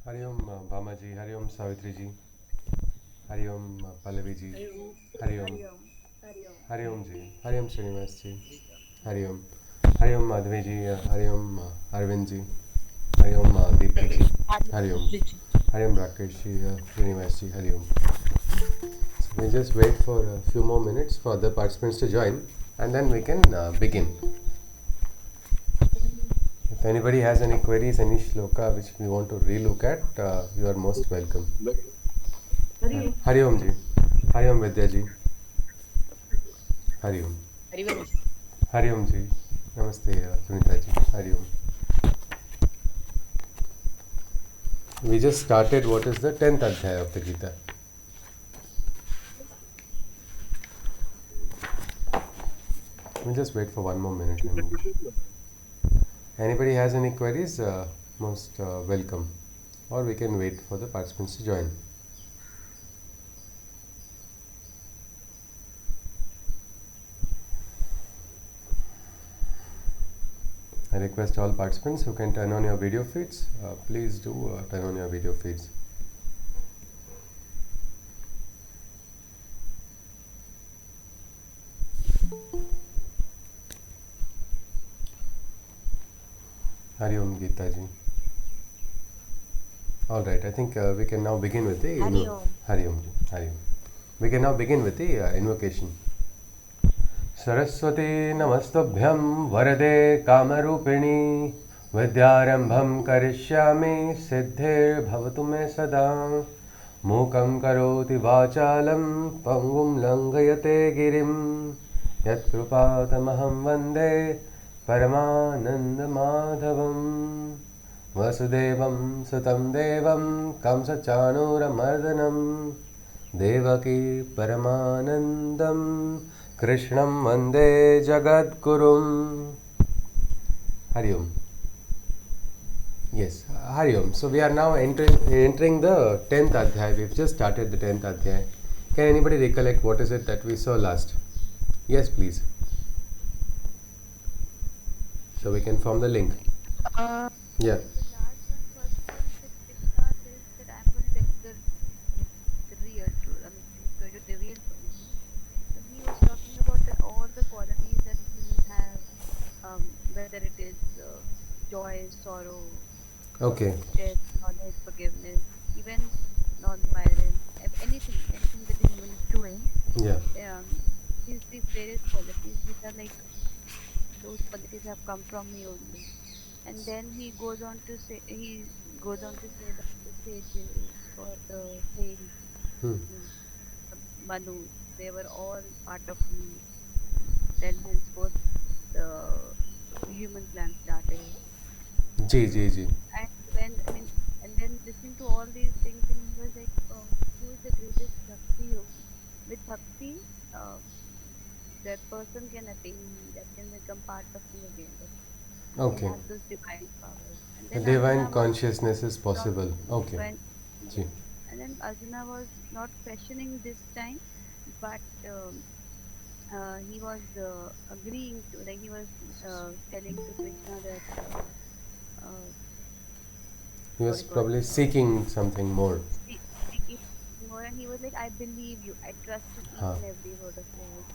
Hariom Bamaji, Hariom Savitri ji, Hariom Pallavi ji, Hariom, Hariom ji, Hariom Srinivas ji, Hariom, Hariom Madhvi ji, Hariom Arvind ji, Hariom Deepthi ji, Hariom, Hariom Rakesh ji, Srinivas ji, Hariom. So we just wait for a few more minutes for the participants to join and then we can begin. If anybody has any queries, any shloka which we want to relook at, you are most welcome. Hari Om ji. Hari Om Vidya ji. Hari Om. Hari Om ji. Namaste Sunita ji. Hari Om. We just started what is the 10th adhyaya of the Gita. We'll just wait for one more minute. Anybody has any queries, most welcome. Or we can wait for the participants to join. I request all participants who can turn on your video feeds, please do turn on your video feeds. Hari Om Geeta ji. All right, I think we can now begin with the Hari Om. Hari Om. Hari Om. We can now begin with the invocation. Saraswati Namastubhyam Varade Kamarupini Vidyarambham Karishyami Siddhir Bhavatu Me Sada Mukam Karoti Vachalam Pangum Langayate Girim Yat Krupatamaham Vande Paramananda Madhavam Vasudevam Sutam Devam Kamsachanuramardanam Devaki Paramanandam Krishnam Vande Jagadgurum. Hari Om. Yes, Hari Om. So we are now entering the 10th adhyaya. We've just started the 10th adhyaya. Can anybody recollect what is it that we saw last? Yes, please. So we can form the link. Yeah. Whether it is joy, sorrow, Okay. death, knowledge, forgiveness, even non-violence, anything that the human is doing. Yeah. These various qualities, these are like those qualities have come from me only. And then he goes on to say that the sages or the saints, Manu, they were all part of me. Then henceforth the human clan started. Ji. And then listening to all these things, and he was like, who is the greatest bhakti yogi? With bhakti, that person can attain me, that can become part of me again. Okay. Have those divine powers. And The then divine Arjuna consciousness is possible. Okay. Ji. And then Arjuna was not questioning this time, but he was agreeing to, like he was telling to Krishna that He was probably seeking something more. seeking more, and he was like, I believe you, I trust in each and every word of yours.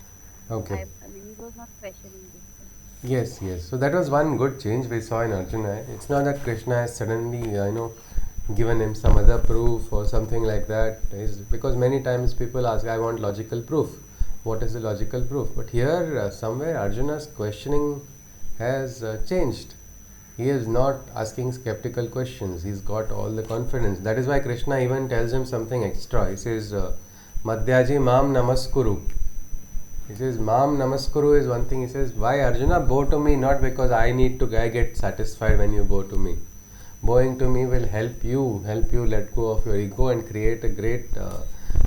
Okay. I mean, he was not questioning this thing. Yes. So that was one good change we saw in Arjuna. It's not that Krishna has suddenly, given him some other proof or something like that. Because many times people ask, I want logical proof. What is the logical proof? But here, somewhere, Arjuna's questioning has changed. He is not asking skeptical questions. He's got all the confidence. That is why Krishna even tells him something extra. He says, Madhyaji Mam Namaskuru. He says, Mam Namaskuru is one thing. He says, why Arjuna? Bow to me, not because I get satisfied when you bow to me. Bowing to me will help you let go of your ego and create a great,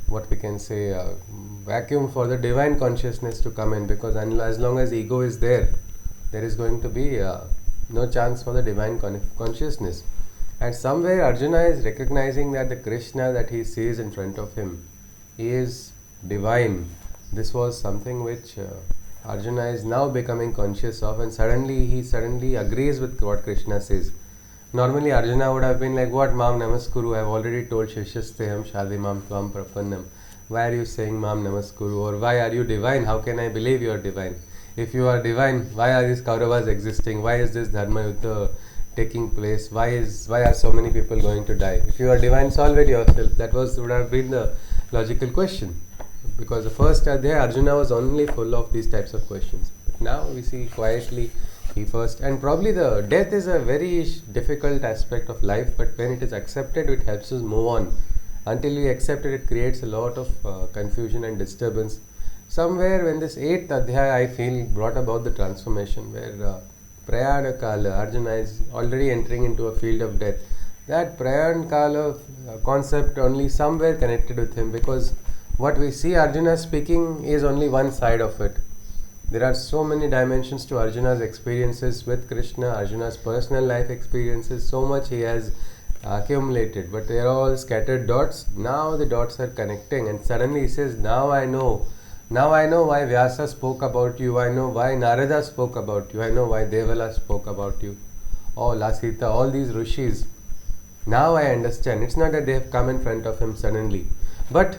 what we can say, vacuum for the divine consciousness to come in, because as long as ego is there is going to be no chance for the divine consciousness. And somewhere Arjuna is recognizing that the Krishna that he sees in front of him, he is divine. This was something which Arjuna is now becoming conscious of, and he suddenly agrees with what Krishna says. Normally, Arjuna would have been like, "What, Mam Namaskuru? I have already told Shishasteham Shadi Mam Tvam Prapannam. Why are you saying Mam Namaskuru? Or why are you divine? How can I believe you are divine? If you are divine, why are these Kauravas existing? Why is this Dharma Yuddha taking place? Why are so many people going to die? If you are divine, solve it yourself." That would have been the logical question. Because the first Adhyaya, Arjuna was only full of these types of questions. But now we see quietly he first, and probably the death is a very difficult aspect of life, but when it is accepted, it helps us move on. Until we accept it, it creates a lot of confusion and disturbance. Somewhere when this 8th Adhyaya, I feel, brought about the transformation where Prayana Kala, Arjuna is already entering into a field of death. That Prayana Kala concept only somewhere connected with him, because what we see Arjuna speaking is only one side of it. There are so many dimensions to Arjuna's experiences with Krishna, Arjuna's personal life experiences, so much he has accumulated, but they are all scattered dots. Now the dots are connecting, and suddenly he says, "Now I know. Now I know why Vyasa spoke about you. I know why Narada spoke about you. I know why Devala spoke about you. Oh, Lasita, all these rishis. Now I understand." It's not that they have come in front of him suddenly, but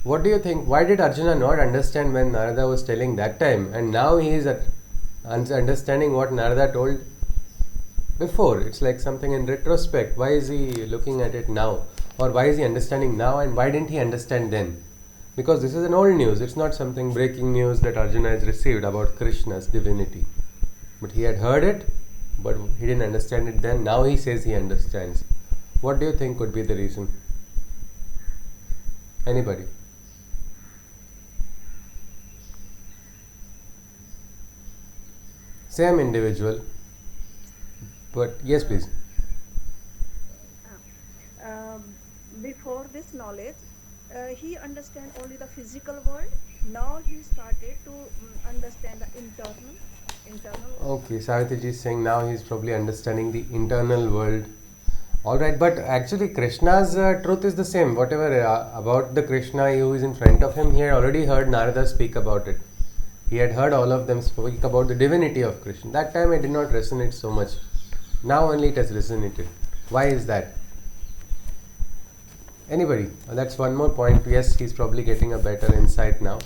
what do you think? Why did Arjuna not understand when Narada was telling that time, and now he is understanding what Narada told before? It's like something in retrospect. Why is he looking at it now? Or why is he understanding now, and why didn't he understand then? Because this is an old news. It's not something breaking news that Arjuna has received about Krishna's divinity. But he had heard it, but he didn't understand it then. Now he says he understands. What do you think could be the reason? Anybody? Same individual, but yes, please. Before this knowledge, he understand only the physical world. Now he started to understand the internal world. Okay, Savitri is saying now he's probably understanding the internal world. Alright, but actually Krishna's truth is the same. Whatever about the Krishna who is in front of him, he had already heard Narada speak about it. He had heard all of them speak about the divinity of Krishna. That time it did not resonate so much. Now only it has resonated. Why is that? Anybody? That's one more point. Yes, he's probably getting a better insight now.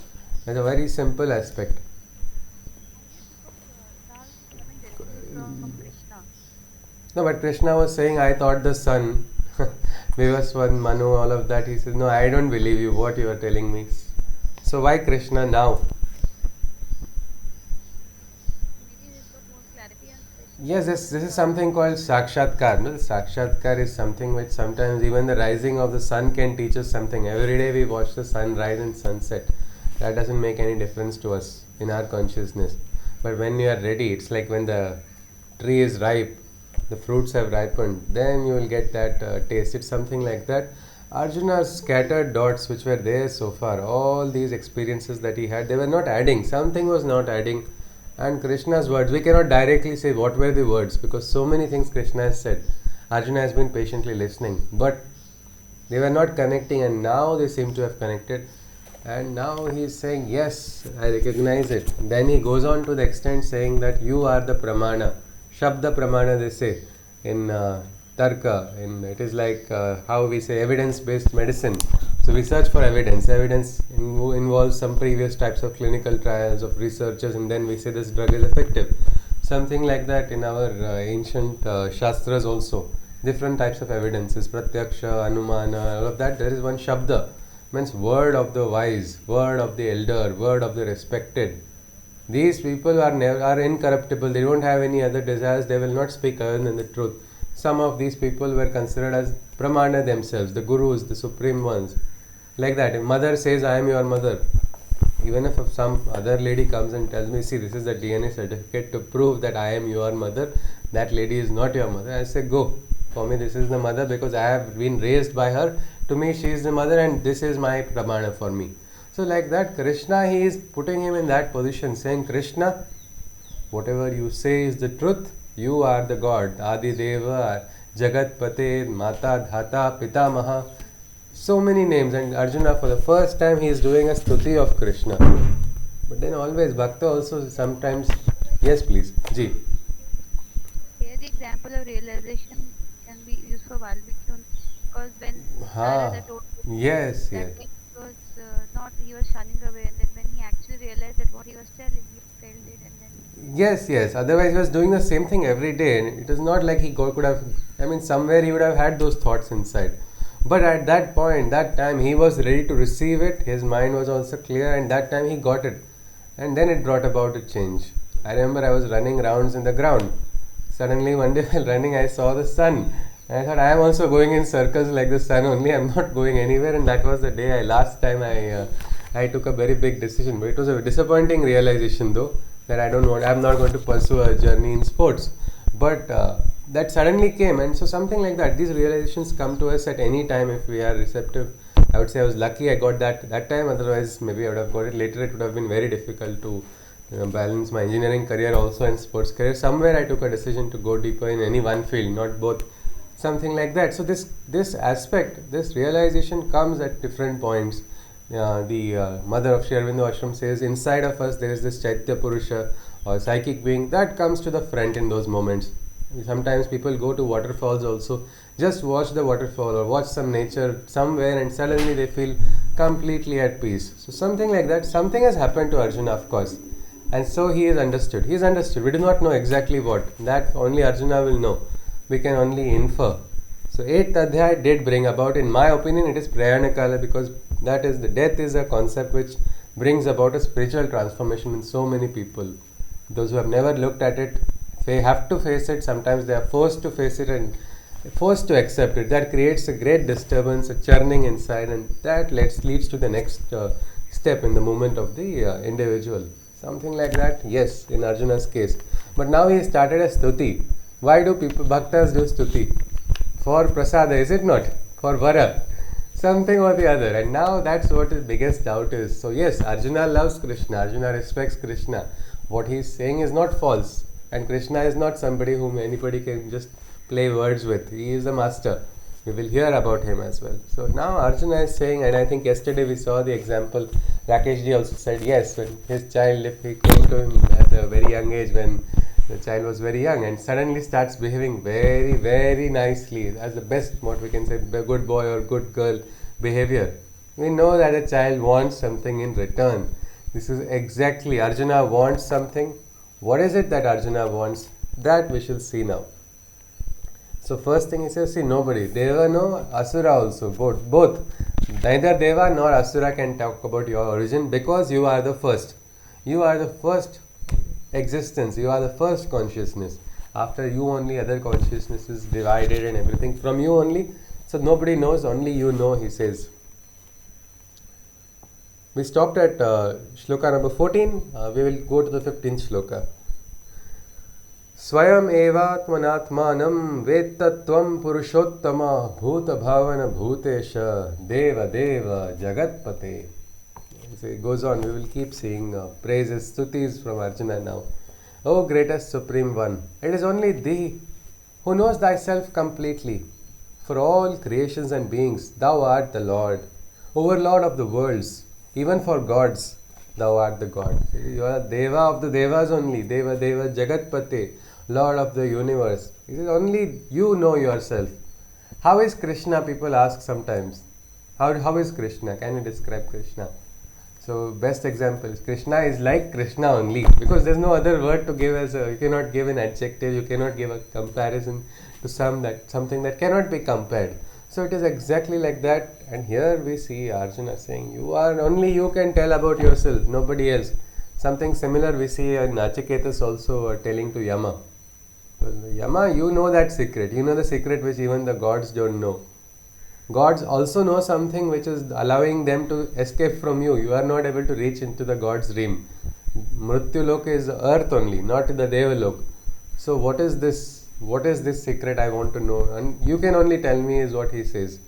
There's a very simple aspect. Knowledge is coming directly from Krishna. No, but Krishna was saying, "I thought the sun, Vivaswan, Manu, all of that." He says, "No, I don't believe you, what you are telling me." So why Krishna now? Maybe he's got more clarity on Krishna. Yes, this is something called Sakshatkar. No? Sakshatkar is something which sometimes even the rising of the sun can teach us something. Every day we watch the sun rise and sunset. That doesn't make any difference to us in our consciousness. But when you are ready, it's like when the tree is ripe, the fruits have ripened, then you will get that taste. It's something like that. Arjuna's scattered dots which were there so far, all these experiences that he had, they were not adding. Something was not adding. And Krishna's words, we cannot directly say what were the words, because so many things Krishna has said. Arjuna has been patiently listening, but they were not connecting, and now they seem to have connected. And now he is saying, "Yes, I recognize it." Then he goes on to the extent saying that you are the pramana. Shabda pramana, they say in Tarka. It is like how we say evidence-based medicine. So we search for evidence. Evidence involves some previous types of clinical trials of researchers, and then we say this drug is effective. Something like that in our ancient shastras also. Different types of evidences, pratyaksha, anumana, all of that. There is one shabda, means word of the wise, word of the elder, word of the respected. These people are incorruptible. They don't have any other desires. They will not speak other than the truth. Some of these people were considered as pramana themselves, the gurus, the supreme ones. Like that, if mother says, "I am your mother," even if some other lady comes and tells me, "See, this is the DNA certificate to prove that I am your mother," that lady is not your mother. I say, "Go. For me, this is the mother because I have been raised by her. To me, she is the mother, and this is my pramana for me." So, like that, Krishna, he is putting him in that position, saying, "Krishna, whatever you say is the truth. You are the God, Adi Deva, Jagat Pate, Mata Dhata, Pitamaha." So many names, and Arjuna, for the first time, he is doing a stuti of Krishna. But then always, Bhakta also sometimes. Yes, please. Ji. Here the example of realization for Valmiki only, because when Narada Ha. told him Yes, that yes. time he was not, he was shunning away, and then when he actually realized that what he was telling, he felt it, and then Yes, yes. Otherwise, he was doing the same thing every day, and it is not like could have. I mean, somewhere he would have had those thoughts inside. But at that point, that time, he was ready to receive it. His mind was also clear, and that time he got it, and then it brought about a change. I remember I was running rounds in the ground. Suddenly, one day while running, I saw the sun. And I thought I am also going in circles like the sun. Only I'm not going anywhere, and that was the day last time I took a very big decision. But it was a disappointing realization, though, that I don't want. I'm not going to pursue a journey in sports. But that suddenly came, and so something like that. These realizations come to us at any time if we are receptive. I would say I was lucky I got that time. Otherwise, maybe I would have got it later. It would have been very difficult to balance my engineering career also and sports career. Somewhere I took a decision to go deeper in any one field, not both. Something like that. So this aspect, this realization comes at different points. The mother of Sri Aurobindo Ashram says, inside of us there is this Chaitya Purusha or psychic being that comes to the front in those moments. Sometimes people go to waterfalls also, just watch the waterfall or watch some nature somewhere, and suddenly they feel completely at peace. So something like that. Something has happened to Arjuna, of course, and so he is understood. He is understood. We do not know exactly what. That only Arjuna will know. We can only infer. So 8th Adhyay did bring about, in my opinion, it is Prayanakala, because that is the death is a concept which brings about a spiritual transformation in so many people. Those who have never looked at it, they have to face it. Sometimes they are forced to face it and forced to accept it. That creates a great disturbance, a churning inside, and that leads to the next step in the movement of the individual. Something like that, yes, in Arjuna's case. But now he started a stuti. Why do people, bhaktas do stuti? For prasada, is it not? For vara. Something or the other. And now that's what his biggest doubt is. So yes, Arjuna loves Krishna. Arjuna respects Krishna. What he is saying is not false. And Krishna is not somebody whom anybody can just play words with. He is a master. We will hear about him as well. So now Arjuna is saying, and I think yesterday we saw the example, Rakesh ji also said yes, when his child, if he came to him at a very young age, when the child was very young, and suddenly starts behaving very, very nicely, as the best, what we can say, good boy or good girl behavior, we know that a child wants something in return. This is exactly, Arjuna wants something. What is it that Arjuna wants? That we shall see now. So first thing he says, see, nobody, Deva no, Asura also, both. Neither Deva nor Asura can talk about your origin, because you are the first. You are the first existence, you are the first consciousness. After you only other consciousnesses divided and everything, from you only. So nobody knows, only you know, he says. We stopped at shloka number 14. We will go to the 15th shloka. Swayam evatmanatmanam vetatvam purushottama bhuta bhavana bhutesha deva deva jagatpate. So it goes on, we will keep seeing praises, stutis from Arjuna now. O greatest supreme one, it is only thee who knows thyself completely. For all creations and beings, thou art the Lord, overlord of the worlds, even for gods, thou art the God. You are Deva of the Devas only, Deva Deva Jagatpate, Lord of the universe. It is only you know yourself. How is Krishna? People ask sometimes. How is Krishna? Can you describe Krishna? So best example is Krishna is like Krishna only, because there's no other word to give as a, you cannot give an adjective, you cannot give a comparison to something that cannot be compared. So it is exactly like that, and here we see Arjuna saying, you are, only you can tell about yourself, nobody else. Something similar we see in Nachiketas also telling to Yama. Well, Yama, you know that secret, you know the secret which even the gods don't know. Gods also know something which is allowing them to escape from you. You are not able to reach into the God's realm. Mrityulok is earth only, not the Devalok. So what is this? What is this secret I want to know? And you can only tell me, is what he says.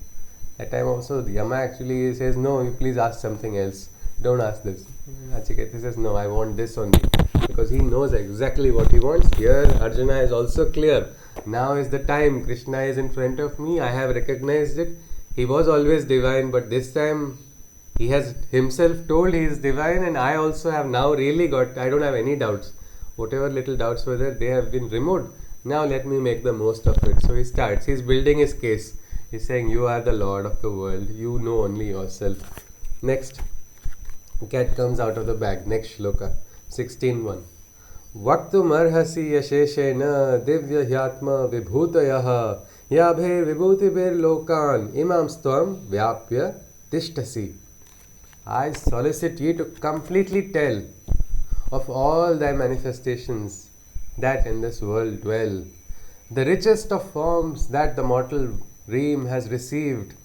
That time also Yama actually says, no, you please ask something else. Don't ask this. Nachiketa says, no, I want this only. Because he knows exactly what he wants. Here Arjuna is also clear. Now is the time. Krishna is in front of me. I have recognized it. He was always divine, but this time he has himself told he is divine, and I also have now really got, I don't have any doubts. Whatever little doubts were there, they have been removed. Now let me make the most of it. So he starts, he's building his case. He's saying, you are the Lord of the world, you know only yourself. Next, cat comes out of the bag. Next shloka, 16:1. वक्तुमर्हसि यशेषेण Divya ह्यात्म विभूतयः याभे विभूतिभिर्लोकान् इमां त्वं व्याप्य तिष्ठसि. I solicit you to completely tell of all thy manifestations that in this world dwell, the richest of forms that the mortal realm has received,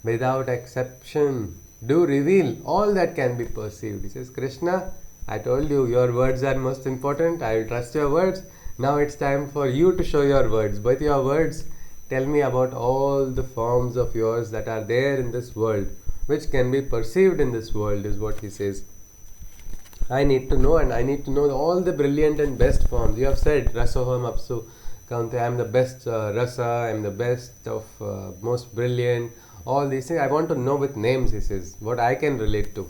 without exception, do reveal all that can be perceived. He says, Krishna, I told you, your words are most important. I will trust your words. Now it's time for you to show your words. With your words, tell me about all the forms of yours that are there in this world, which can be perceived in this world, is what he says. I need to know, and I need to know all the brilliant and best forms. You have said, Rasoham Apsu Kaunte, I am the best Rasa, I am the best of most brilliant, all these things. I want to know with names, he says, what I can relate to.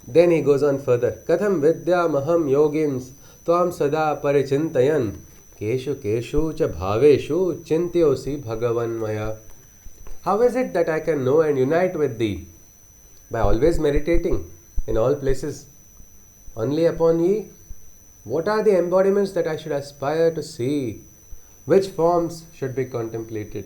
Then he goes on further. Katham vidya maham yogins tvam sada parichintayan keshu keshu cha bhaveshu chintyosi bhagavan maya. How is it that I can know and unite with thee? By always meditating in all places only upon ye. What are the embodiments that I should aspire to see? Which forms should be contemplated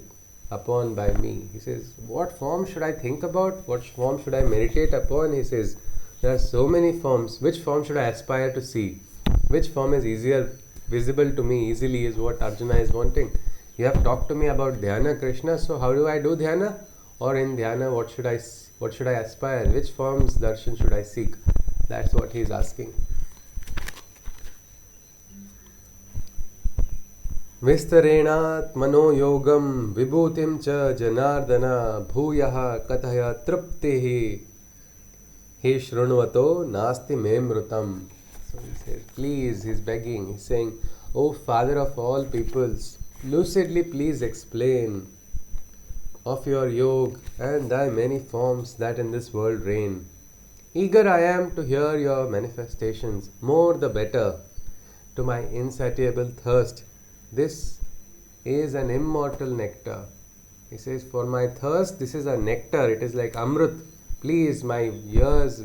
upon by me? He says, what form should I think about? What form should I meditate upon? He says, there are so many forms. Which form should I aspire to see? Which form is easier, visible to me easily, is what Arjuna is wanting. You have talked to me about dhyana, Krishna, so how do I do dhyana? Or in dhyana, what should I aspire? Which forms darshan should I seek? That's what he is asking. Vistarenat mano yogam vibhutim cha janardana bhuyah kathaya truptihi he shrunvato nasti memrutam. So he says, please, he's begging, he's saying, O Father of all peoples, lucidly please explain of your yoga and thy many forms that in this world reign. Eager I am to hear your manifestations, more the better. To my insatiable thirst, this is an immortal nectar. He says, for my thirst, this is a nectar, it is like Amrit. Please, my ears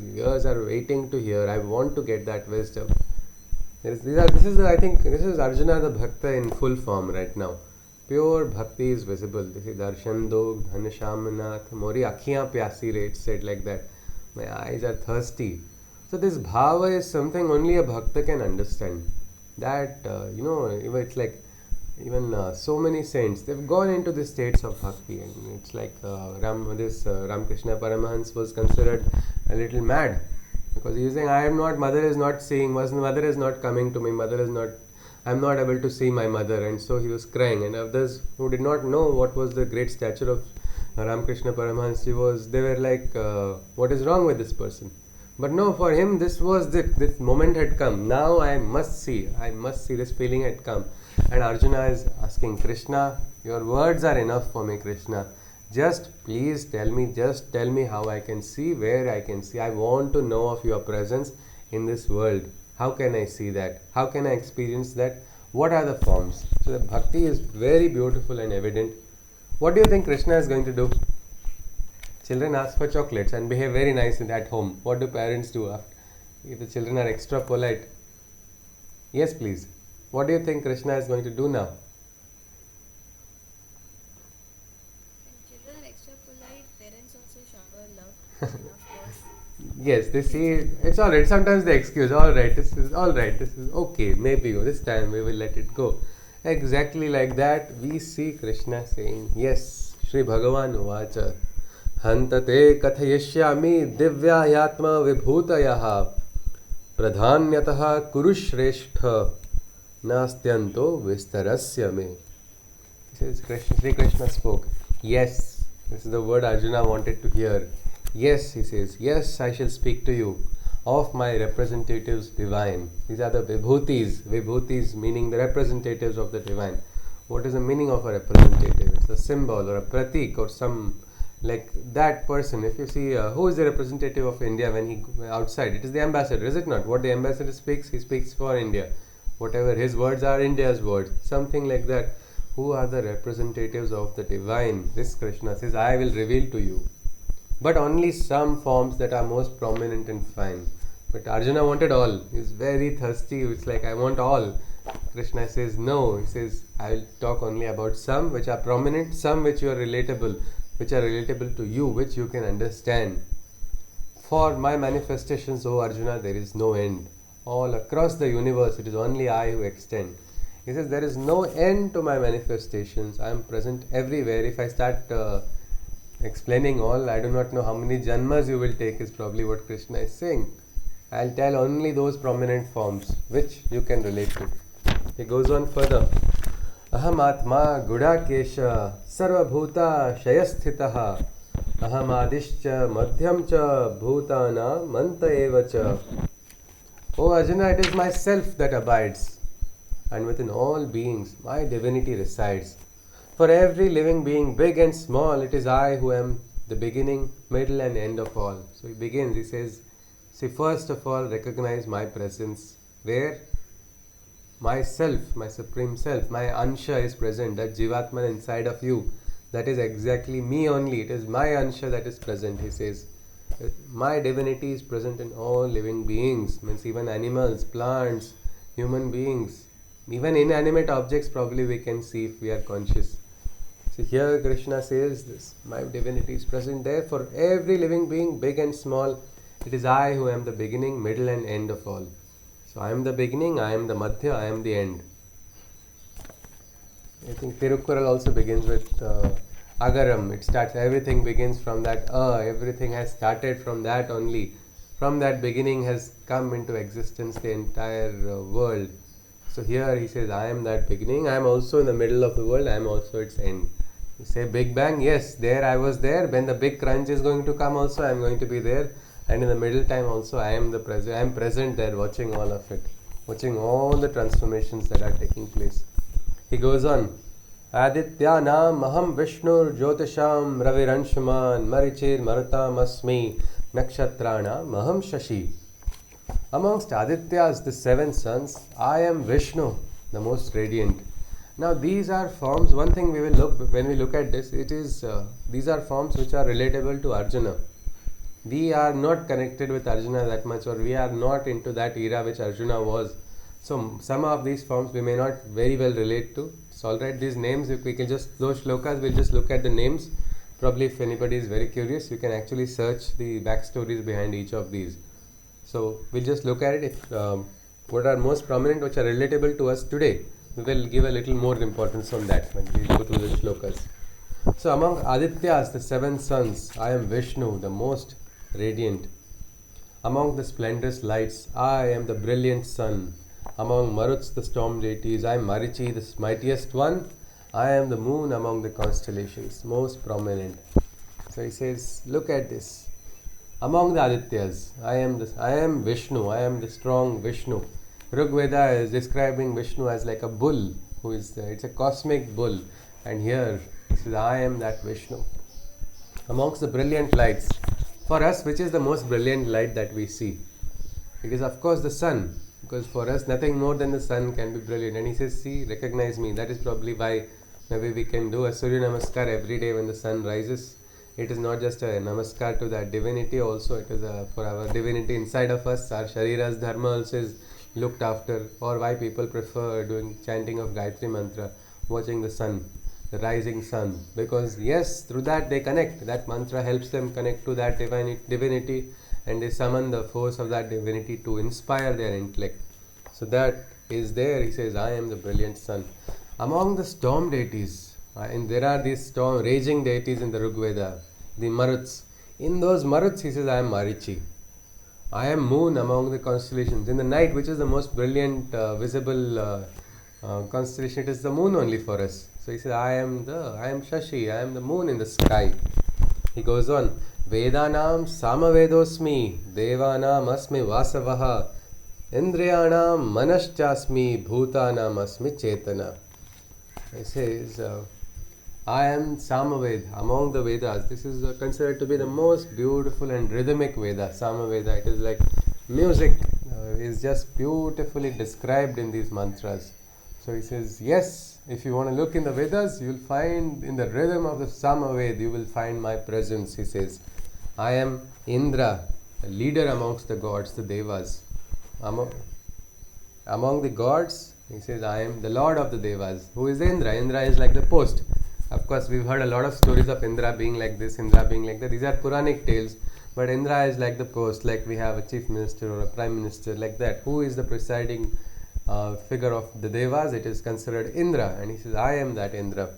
are waiting to hear. I want to get that wisdom. I think this is Arjuna the Bhakta in full form right now. Pure bhakti is visible. This is Darshan do dhan shamnath mori akhiyan pyasi re. It's said like that. My eyes are thirsty. So this bhava is something only a bhakta can understand. That it's like even so many saints, they've gone into the states of bhakti, and it's like Ramakrishna Paramahans was considered a little mad, because he was saying, mother is not seeing, mother is not coming to me, I'm not able to see my mother, and so he was crying. And others who did not know what was the great stature of Ramakrishna Paramahans, they were like, what is wrong with this person? But no, for him this moment had come. Now I must see, this feeling had come. And Arjuna is asking, Krishna, your words are enough for me, Krishna. Just please tell me how I can see, where I can see. I want to know of your presence in this world. How can I see that? How can I experience that? What are the forms? So the bhakti is very beautiful and evident. What do you think Krishna is going to do? Children ask for chocolates and behave very nice at home. What do parents do if the children are extra polite? Yes, please. What do you think Krishna is going to do now? When children are extra polite, parents also shower love. And of course, Yes, they see it's alright. Sometimes they excuse, alright, this is okay, maybe this time we will let it go. Exactly like that, we see Krishna saying, yes, Sri Bhagavan Uvacha, Hantate kathayishyami divyayatma vibhutayaha pradhanyataha kurushrestha nastyanto vistarasya me. He says, Sri Krishna spoke. Yes, this is the word Arjuna wanted to hear. Yes, he says, yes, I shall speak to you of my representatives divine. These are the vibhutis meaning the representatives of the divine. What is the meaning of a representative? It's a symbol or a pratik or some like that person. If you see who is the representative of India when he outside, it is the ambassador, is it not? What the ambassador speaks, he speaks for India. Whatever his words are India's words, something like that. Who are the representatives of the divine? This Krishna says, I will reveal to you. But only some forms that are most prominent and fine. But Arjuna wanted all. He's very thirsty. It's like, I want all. Krishna says, no. He says, I will talk only about some which are prominent, some which are relatable to you, which you can understand. For my manifestations, O Arjuna, there is no end. All across the universe, it is only I who extend. He says, there is no end to my manifestations. I am present everywhere. If I start explaining all, I do not know how many janmas you will take, is probably what Krishna is saying. I'll tell only those prominent forms which you can relate to. He goes on further. Aham atma gudakesha sarvabhuta shayasthitaha aham adishcha madhyam cha bhutana manta eva cha. O Arjuna, it is myself that abides, and within all beings my divinity resides. For every living being, big and small, it is I who am the beginning, middle and end of all. So he begins, he says, see, first of all, recognize my presence, where myself, my supreme self, my Ansha is present, that Jivatman inside of you. That is exactly me only. It is my Ansha that is present, he says. My divinity is present in all living beings, means even animals, plants, human beings, even inanimate objects probably we can see if we are conscious. So here Krishna says this, my divinity is present there for every living being, big and small. It is I who am the beginning, middle and end of all. So I am the beginning, I am the Madhya, I am the end. I think Tirukkural also begins with Agaram. It starts, everything begins from that everything has started from that only. From that beginning has come into existence the entire world. So here he says, I am that beginning, I am also in the middle of the world, I am also its end. You say Big Bang, yes, there I was there. When the big crunch is going to come also, I am going to be there. And in the middle time also, I am present there, watching all of it, watching all the transformations that are taking place. He goes on, Adityanam aham Vishnur Jyotisham Raviranshman Marichir Marutam Asmi Nakshatrana Maham Shashi. Amongst Adityas, the 7 suns, I am Vishnu, the most radiant. Now these are forms, one thing we will look, when we look at this, it is, these are forms which are relatable to Arjuna. We are not connected with Arjuna that much, or we are not into that era which Arjuna was. So some of these forms we may not very well relate to. It's alright, these names, if we can just, those shlokas, we'll just look at the names. Probably if anybody is very curious, you can actually search the backstories behind each of these. So we'll just look at it, if what are most prominent, which are relatable to us today. We will give a little more importance on that when we go through the shlokas. So among Adityas, the 7 suns, I am Vishnu, the most radiant. Among the splendorous lights, I am the brilliant sun. Among Maruts, the storm deities, I am Marichi, the mightiest one. I am the moon among the constellations, most prominent. So he says, look at this. Among the Adityas, I am Vishnu, I am the strong Vishnu. Rigveda is describing Vishnu as like a bull, who is, it's a cosmic bull. And here, it says, I am that Vishnu. Amongst the brilliant lights, for us, which is the most brilliant light that we see? It is of course the sun, because for us nothing more than the sun can be brilliant. And he says, see, recognize me. That is probably why maybe we can do a Surya Namaskar every day when the sun rises. It is not just a Namaskar to that divinity, also it is for our divinity inside of us. Our Sharira's dharma also is looked after, or why people prefer doing chanting of Gayatri Mantra, watching the sun, the rising sun, because yes, through that they connect. That mantra helps them connect to that divinity, and they summon the force of that divinity to inspire their intellect. So that is there. He says, I am the brilliant sun. Among the storm deities, and there are these storm raging deities in the Rigveda, the Maruts. In those Maruts, he says, I am Marichi. I am moon among the constellations. In the night, which is the most brilliant visible constellation, it is the moon only for us. So he says, I am Shashi, I am the moon in the sky. He goes on, Vedanam Samavedosmi, Devanam Asmi Vasavaha, Indriyanam Manaschasmi, Bhutanam Asmi Chetana. He says, I am Samaved among the Vedas. This is considered to be the most beautiful and rhythmic Veda, Samaveda. It is like music. is just beautifully described in these mantras. So he says, yes, if you want to look in the Vedas, you will find in the rhythm of the Samaved, you will find my presence, he says. I am Indra, a leader amongst the gods, the Devas. Among the gods, he says, I am the lord of the Devas. Who is Indra? Indra is like the post. Of course, we've heard a lot of stories of Indra being like this, Indra being like that. These are Puranic tales. But Indra is like the post, like we have a chief minister or a prime minister, like that. Who is the presiding figure of the Devas? It is considered Indra. And he says, I am that Indra.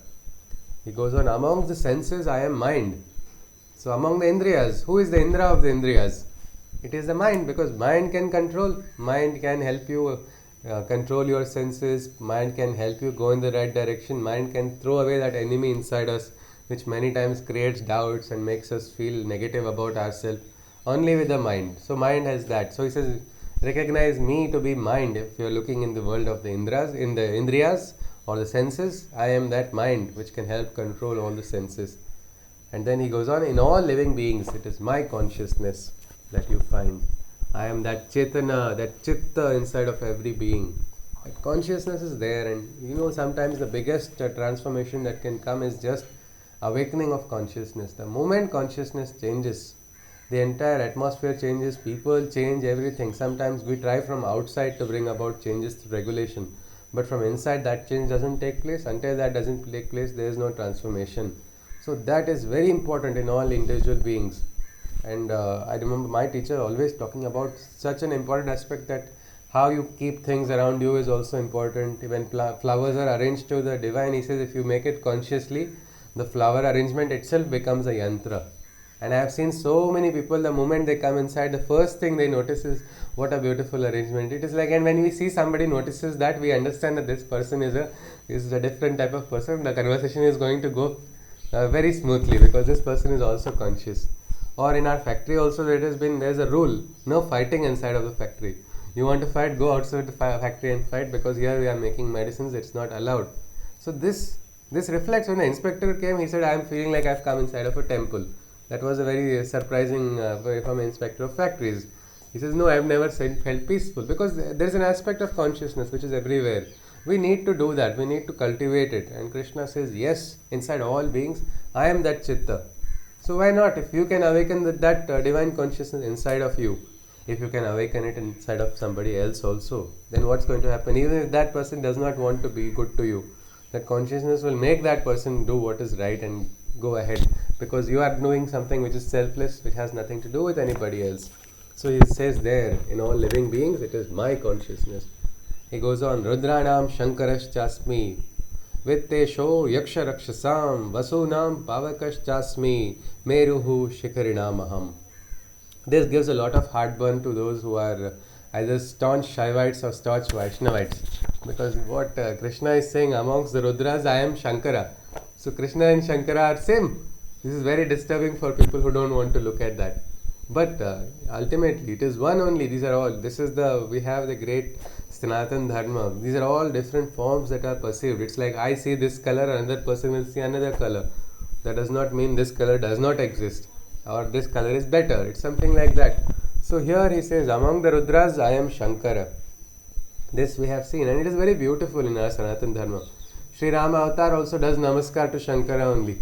He goes on, among the senses, I am mind. So among the Indriyas, who is the Indra of the Indriyas? It is the mind, because mind can control. Mind can help you control your senses. Mind can help you go in the right direction. Mind can throw away that enemy inside us, which many times creates doubts and makes us feel negative about ourselves. Only with the mind. So mind has that. So he says, recognize me to be mind. If you are looking in the world of the Indras, in the Indriyas or the senses, I am that mind which can help control all the senses. And then he goes on, in all living beings, it is my consciousness that you find. I am that Chetana, that Chitta inside of every being. That consciousness is there, and sometimes the biggest transformation that can come is just awakening of consciousness. The moment consciousness changes, the entire atmosphere changes, people change, everything. Sometimes we try from outside to bring about changes through regulation, but from inside that change doesn't take place. Until that doesn't take place, there is no transformation. So that is very important in all individual beings. And I remember my teacher always talking about such an important aspect, that how you keep things around you is also important. When flowers are arranged to the divine, he says if you make it consciously, the flower arrangement itself becomes a yantra. And I have seen so many people, the moment they come inside, the first thing they notice is what a beautiful arrangement. It is like, and when we see somebody notices that, we understand that this person is a different type of person. The conversation is going to go very smoothly, because this person is also conscious. Or in our factory also, there's a rule, no fighting inside of the factory. You want to fight, go outside the factory and fight, because here we are making medicines, it's not allowed. So this reflects. When the inspector came, he said, I am feeling like I've come inside of a temple. That was a very surprising from an inspector of factories. He says, no, I've never felt peaceful, because there is an aspect of consciousness which is everywhere. We need to do that, we need to cultivate it. And Krishna says, yes, inside all beings, I am that Chitta. So why not? If you can awaken that divine consciousness inside of you, if you can awaken it inside of somebody else also, then what's going to happen? Even if that person does not want to be good to you, that consciousness will make that person do what is right and go ahead, because you are doing something which is selfless, which has nothing to do with anybody else. So he says there, in all living beings, it is my consciousness. He goes on, Rudranam Shankaraschasmi Vittesho Yaksha Rakshasam Vasunam Pavakaschasmi Meruhu Shikarinamaham. This gives a lot of heartburn to those who are either staunch Shaivites or staunch Vaishnavites, because what Krishna is saying, amongst the Rudras, I am Shankara. So Krishna and Shankara are same. This is very disturbing for people who don't want to look at that. But ultimately, it is one only. These are all. We have the great Sanatan Dharma. These are all different forms that are perceived. It's like I see this color, another person will see another color. That does not mean this color does not exist, or this color is better. It's something like that. So here he says, among the Rudras, I am Shankara. This we have seen, and it is very beautiful in our Sanatan Dharma. Sri Rama Avatar also does namaskar to Shankara only.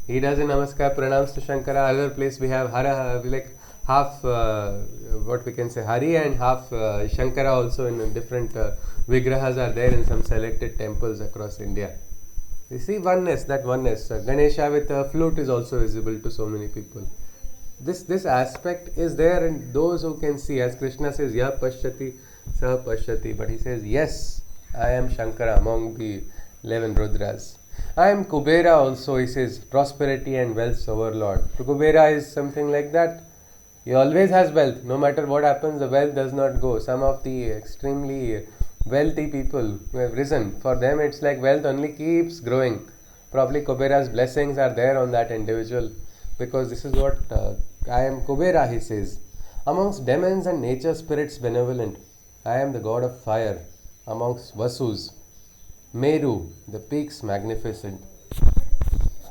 He does a namaskar, pranams to Shankara. Other place we have Hara, like half what we can say Hari and half Shankara also in different vigrahas are there in some selected temples across India. You see oneness, that oneness. Ganesha with a flute is also visible to so many people. This aspect is there in those who can see. As Krishna says, Ya Pashyati, Sah Pashyati. But he says, yes, I am Shankara among the 11 Rudras. I am Kubera also, he says, prosperity and wealth's overlord. So Kubera is something like that. He always has wealth. No matter what happens, the wealth does not go. Some of the extremely wealthy people who have risen, for them it's like wealth only keeps growing. Probably Kubera's blessings are there on that individual, because this is what I am Kubera, he says. Amongst demons and nature spirits benevolent, I am the god of fire. Amongst Vasus, Meru, the peaks magnificent.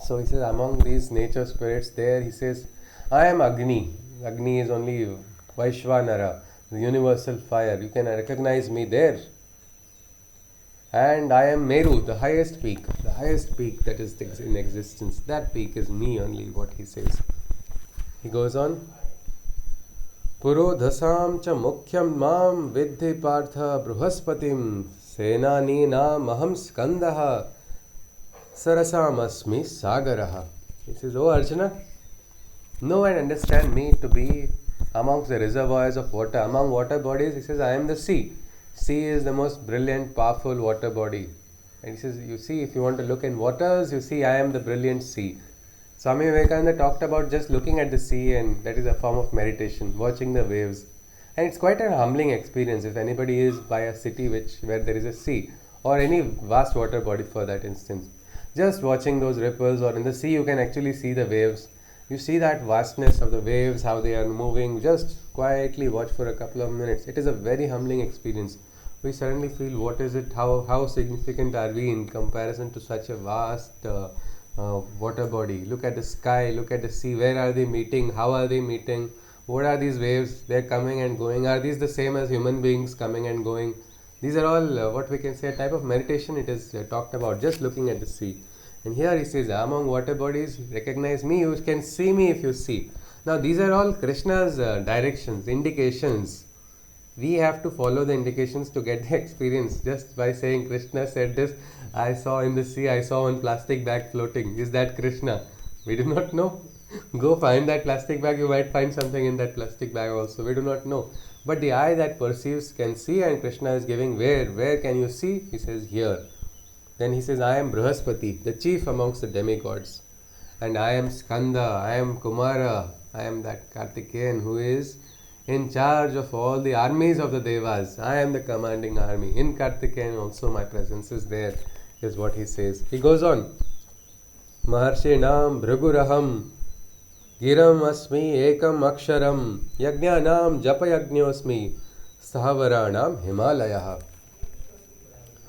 So he says, among these nature spirits there, he says, I am Agni. Agni is only Vaishvanara. the universal fire. You can recognize me there. And I am Meru, the highest peak that is in existence. That peak is me only, what he says. He goes on. पुरोधसां च मुख्यं मां विद्धि Partha बृहस्पतिं सेनानीनामहं स्कन्दः सरसामस्मि सागरः. He says, "Oh Arjuna, know and understand me to be amongst the reservoirs of water, among water bodies." He says, "I am the sea. Sea is the most brilliant, powerful water body." And he says, "You see, if you want to look in waters, you see, I am the brilliant sea." Swami Vivekananda talked about just looking at the sea, and that is a form of meditation, watching the waves. And it's quite a humbling experience if anybody is by a city where there is a sea, or any vast water body for that instance. Just watching those ripples, or in the sea you can actually see the waves. You see that vastness of the waves, how they are moving. Just quietly watch for a couple of minutes. It is a very humbling experience. We suddenly feel, what is it, how significant are we in comparison to such a vast water body. Look at the sky, look at the sea. Where are they meeting? How are they meeting? What are these waves? They're coming and going. Are these the same as human beings coming and going? These are all what we can say a type of meditation. It is talked about just looking at the sea. And here he says, among water bodies, recognize me. You can see me if you see. Now these are all Krishna's directions, indications. We have to follow the indications to get the experience. Just by saying Krishna said this, I saw in the sea, I saw one plastic bag floating. Is that Krishna? We do not know. Go find that plastic bag, you might find something in that plastic bag also. We do not know. But the eye that perceives can see, and Krishna is giving where? Where can you see? He says here. Then he says, I am Brihaspati, the chief amongst the demigods. And I am Skanda, I am Kumara, I am that Kartikeyan who is in charge of all the armies of the Devas. I am the commanding army. In Kartikeyan also my presence is there, is what he says. He goes on. Maharshinam Bhriguraham Giram Asmi Ekam Aksharam Yajnanam Japayajñosmi Stahavaranam Himalayah.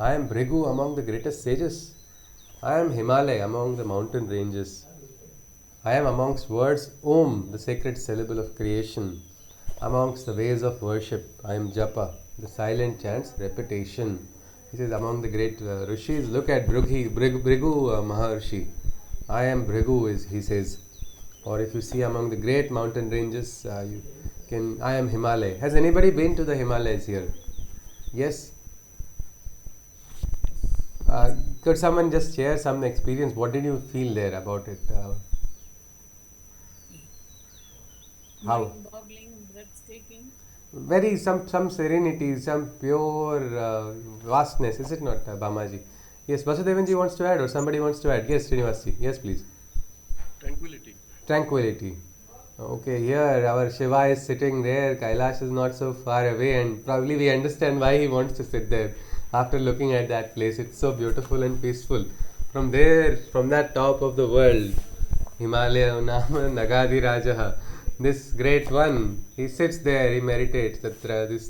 I am Bhrigu among the greatest sages. I am Himalaya among the mountain ranges. I am amongst words Om, the sacred syllable of creation. Amongst the ways of worship, I am Japa, the silent chants, repetition. He says, among the great rishis, look at Bhrigu Maharshi. I am Bhrigu, he says. Or if you see among the great mountain ranges, I am Himalaya. Has anybody been to the Himalayas here? Yes? Could someone just share some experience? What did you feel there about it? How? Mind-boggling, breathtaking. Very some serenity, some pure vastness, is it not, Bamaji? Yes, Vasudevanji wants to add, or somebody wants to add. Yes, Srinivasi. Yes, please. Tranquility. Tranquility. Okay, here our Shiva is sitting there. Kailash is not so far away, and probably we understand why he wants to sit there. After looking at that place, it's so beautiful and peaceful. From there, from that top of the world, Himalaya Nama Nagadi Rajaha. This great one, he sits there, he meditates, this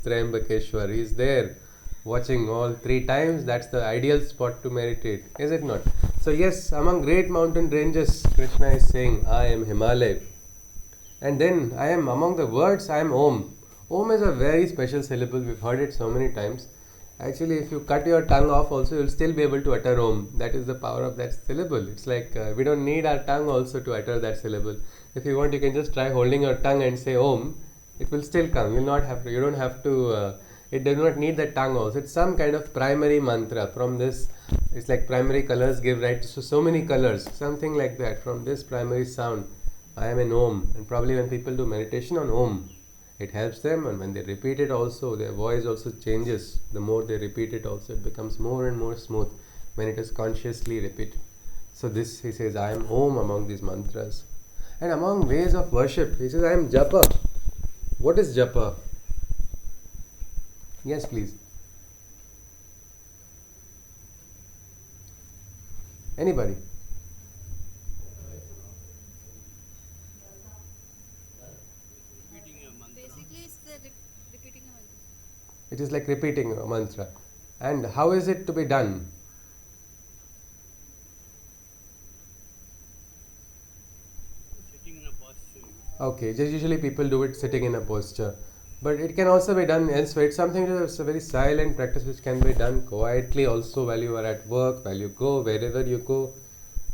Triambakeshwar, he is there watching all 3 times. That's the ideal spot to meditate, is it not? So yes, among great mountain ranges, Krishna is saying, I am Himalaya. And then I am among the words, I am Om. Om is a very special syllable, we've heard it so many times. Actually, if you cut your tongue off also, you'll still be able to utter Om. That is the power of that syllable. It's like we don't need our tongue also to utter that syllable. If you want, you can just try holding your tongue and say Om. It will still come. You'll not have to. You don't have to. It does not need the tongue also. It's some kind of primary mantra. From this, it's like primary colors give right to so many colors. Something like that. From this primary sound, I am an Om. And probably when people do meditation on Om, it helps them, and when they repeat it also, their voice also changes. The more they repeat it also, it becomes more and more smooth when it is consciously repeated. So this, he says, I am Om among these mantras. And among ways of worship, he says, I am Japa. What is Japa? Yes, please. Anybody? Repeating a mantra. Basically, it's the repeating a mantra. It is like repeating a mantra. And how is it to be done? Sitting in a posture. Okay, just usually people do it sitting in a posture. But it can also be done elsewhere. It's something that's a very silent practice which can be done quietly also while you are at work, while you go, wherever you go.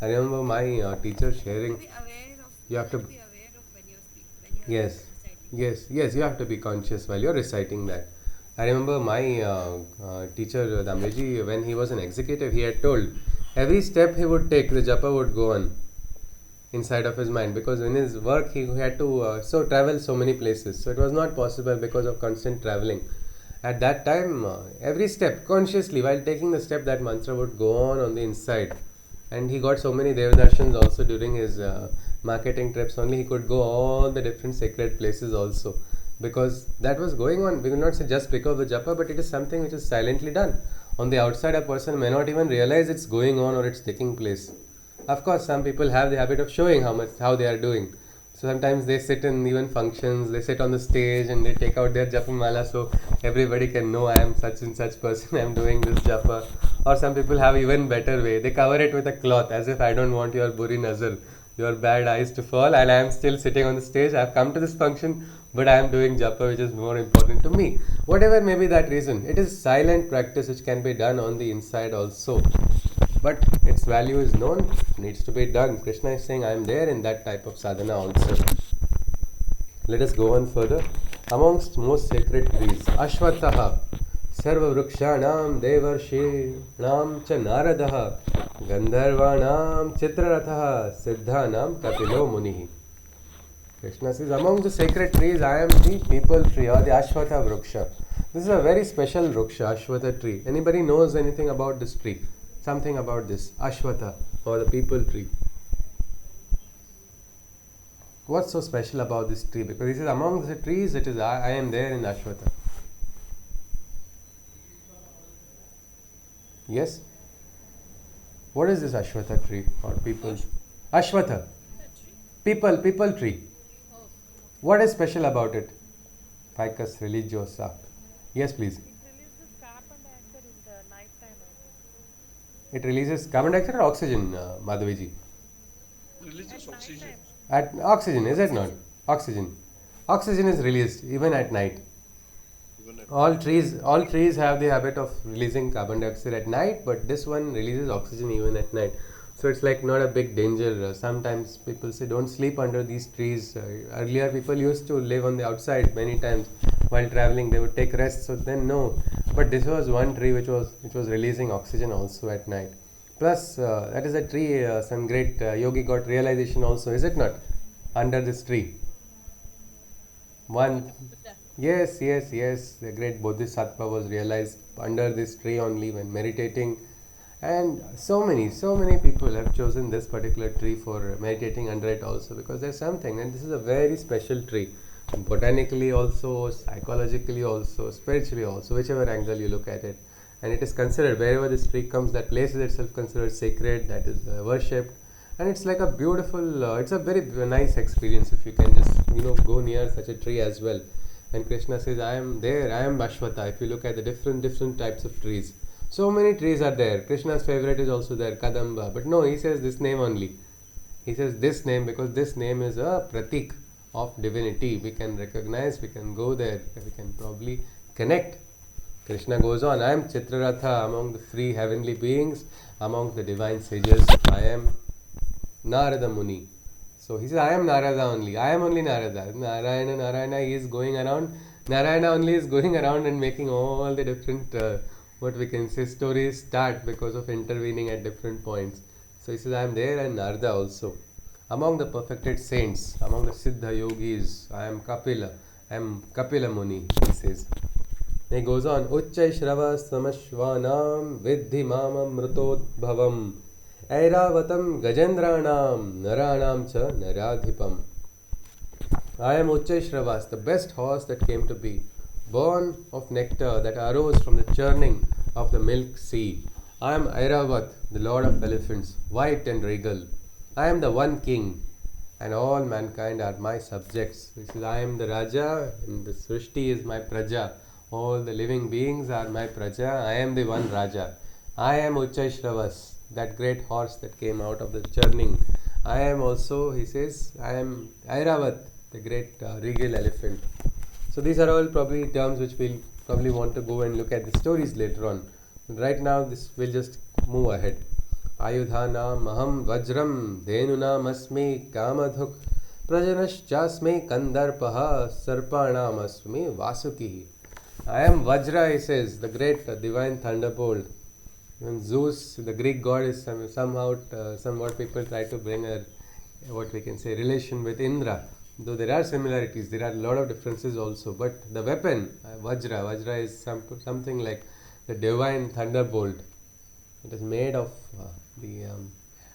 I remember my teacher sharing. Be aware of. You have to. Be aware of when you're when you're Yes, reciting. yes, you have to be conscious while you're reciting that. I remember my teacher Damreji, when he was an executive, he had told every step he would take, the japa would go on inside of his mind, because in his work he had to travel so many places, so it was not possible because of constant traveling. At that time, every step consciously while taking the step, that mantra would go on the inside. And he got so many devadarshans also during his marketing trips. Only he could go all the different sacred places also, because that was going on. We will not say just because of japa, but it is something which is silently done. On the outside, a person may not even realize it's going on or it's taking place. Of course, some people have the habit of showing how they are doing. So sometimes they sit in even functions, they sit on the stage and they take out their japa mala, so everybody can know I am such and such person, I am doing this japa. Or some people have even better way. They cover it with a cloth as if I don't want your buri nazar, your bad eyes to fall, and I am still sitting on the stage. I have come to this function, but I am doing japa, which is more important to me. Whatever may be that reason, it is silent practice which can be done on the inside also. But its value is known, needs to be done. Krishna is saying, I am there in that type of sadhana also. Let us go on further. Amongst most sacred trees, Ashwataha, Sarva Vrukshanam Devarshinam Cha Naradaha, Gandharvanam Chitrarathaha, Siddhanam Kapilo Munihi. Krishna says, among the sacred trees, I am the people tree or the Ashwatha Vruksha. This is a very special Vruksha, Ashwatha tree. Anybody knows anything about this tree? Something about this Ashwatha or the people tree. What's so special about this tree? Because he says among the trees, it is I am there in Ashwatha. Yes? What is this Ashwatha tree or people? Ashwatha. People tree. What is special about it? Ficus religiosa. Yes, please. It releases carbon dioxide or oxygen, Madhaviji? Religious oxygen. At oxygen, is it not? Oxygen. Oxygen is released even at night. Even at All trees have the habit of releasing carbon dioxide at night, but this one releases oxygen even at night. So it's like not a big danger. Sometimes people say don't sleep under these trees. Earlier people used to live on the outside many times while traveling. They would take rest. So then no. But this was one tree which was releasing oxygen also at night. Plus that is a tree. Some great yogi got realization also. Is it not? Under this tree. One. Yes. The great Bodhisattva was realized under this tree only when meditating. And so many people have chosen this particular tree for meditating under it also, because there's something, and this is a very special tree, botanically also, psychologically also, spiritually also, whichever angle you look at it. And it is considered, wherever this tree comes, that place is itself considered sacred, that is worshipped. And it's like a beautiful, it's a very nice experience if you can just go near such a tree as well. And Krishna says, I am there, I am Ashwatha. If you look at the different types of trees, so many trees are there. Krishna's favorite is also there, Kadamba. But no, he says this name only. He says this name because this name is a pratik of divinity. We can recognize, we can go there, we can probably connect. Krishna goes on, I am Chitraratha among the three heavenly beings, among the divine sages. I am Narada Muni. So he says, I am Narada only. I am only Narada. Narayana, he is going around. Narayana only is going around and making all the different what we can say stories start because of intervening at different points. So he says, I am there, and Narada also. Among the perfected saints, among the Siddha yogis, I am Kapila. I am Kapila Muni, he says. Then he goes on, Uchchai Shrava Samashvanam Vidhi Mamam Mrutodbhavam Airavatam Gajendranam Naranam Cha Naradhipam. I am Uchchai Shravas, the best horse that came to be, born of nectar that arose from the churning of the milk sea. I am Airavat, the lord of elephants, white and regal. I am the one king, and all mankind are my subjects. He says, I am the Raja, and the Srishti is my Praja. All the living beings are my Praja. I am the one Raja. I am Uchchai Shravas, that great horse that came out of the churning. I am also, he says, I am Airavat, the great regal elephant. So these are all probably terms which we'll probably want to go and look at the stories later on. But right now, this will just move ahead. Ayudhanam aham vajram dhenunam asmi kamadhuk prajanashchasmi kandarpaha sarpanam asmi vasuki. I am Vajra, he says, the great divine thunderbolt. And Zeus, the Greek god, is somewhat people try to bring a what we can say relation with Indra. Though there are similarities, there are a lot of differences also. But the weapon, Vajra is something like the divine thunderbolt. It is made of the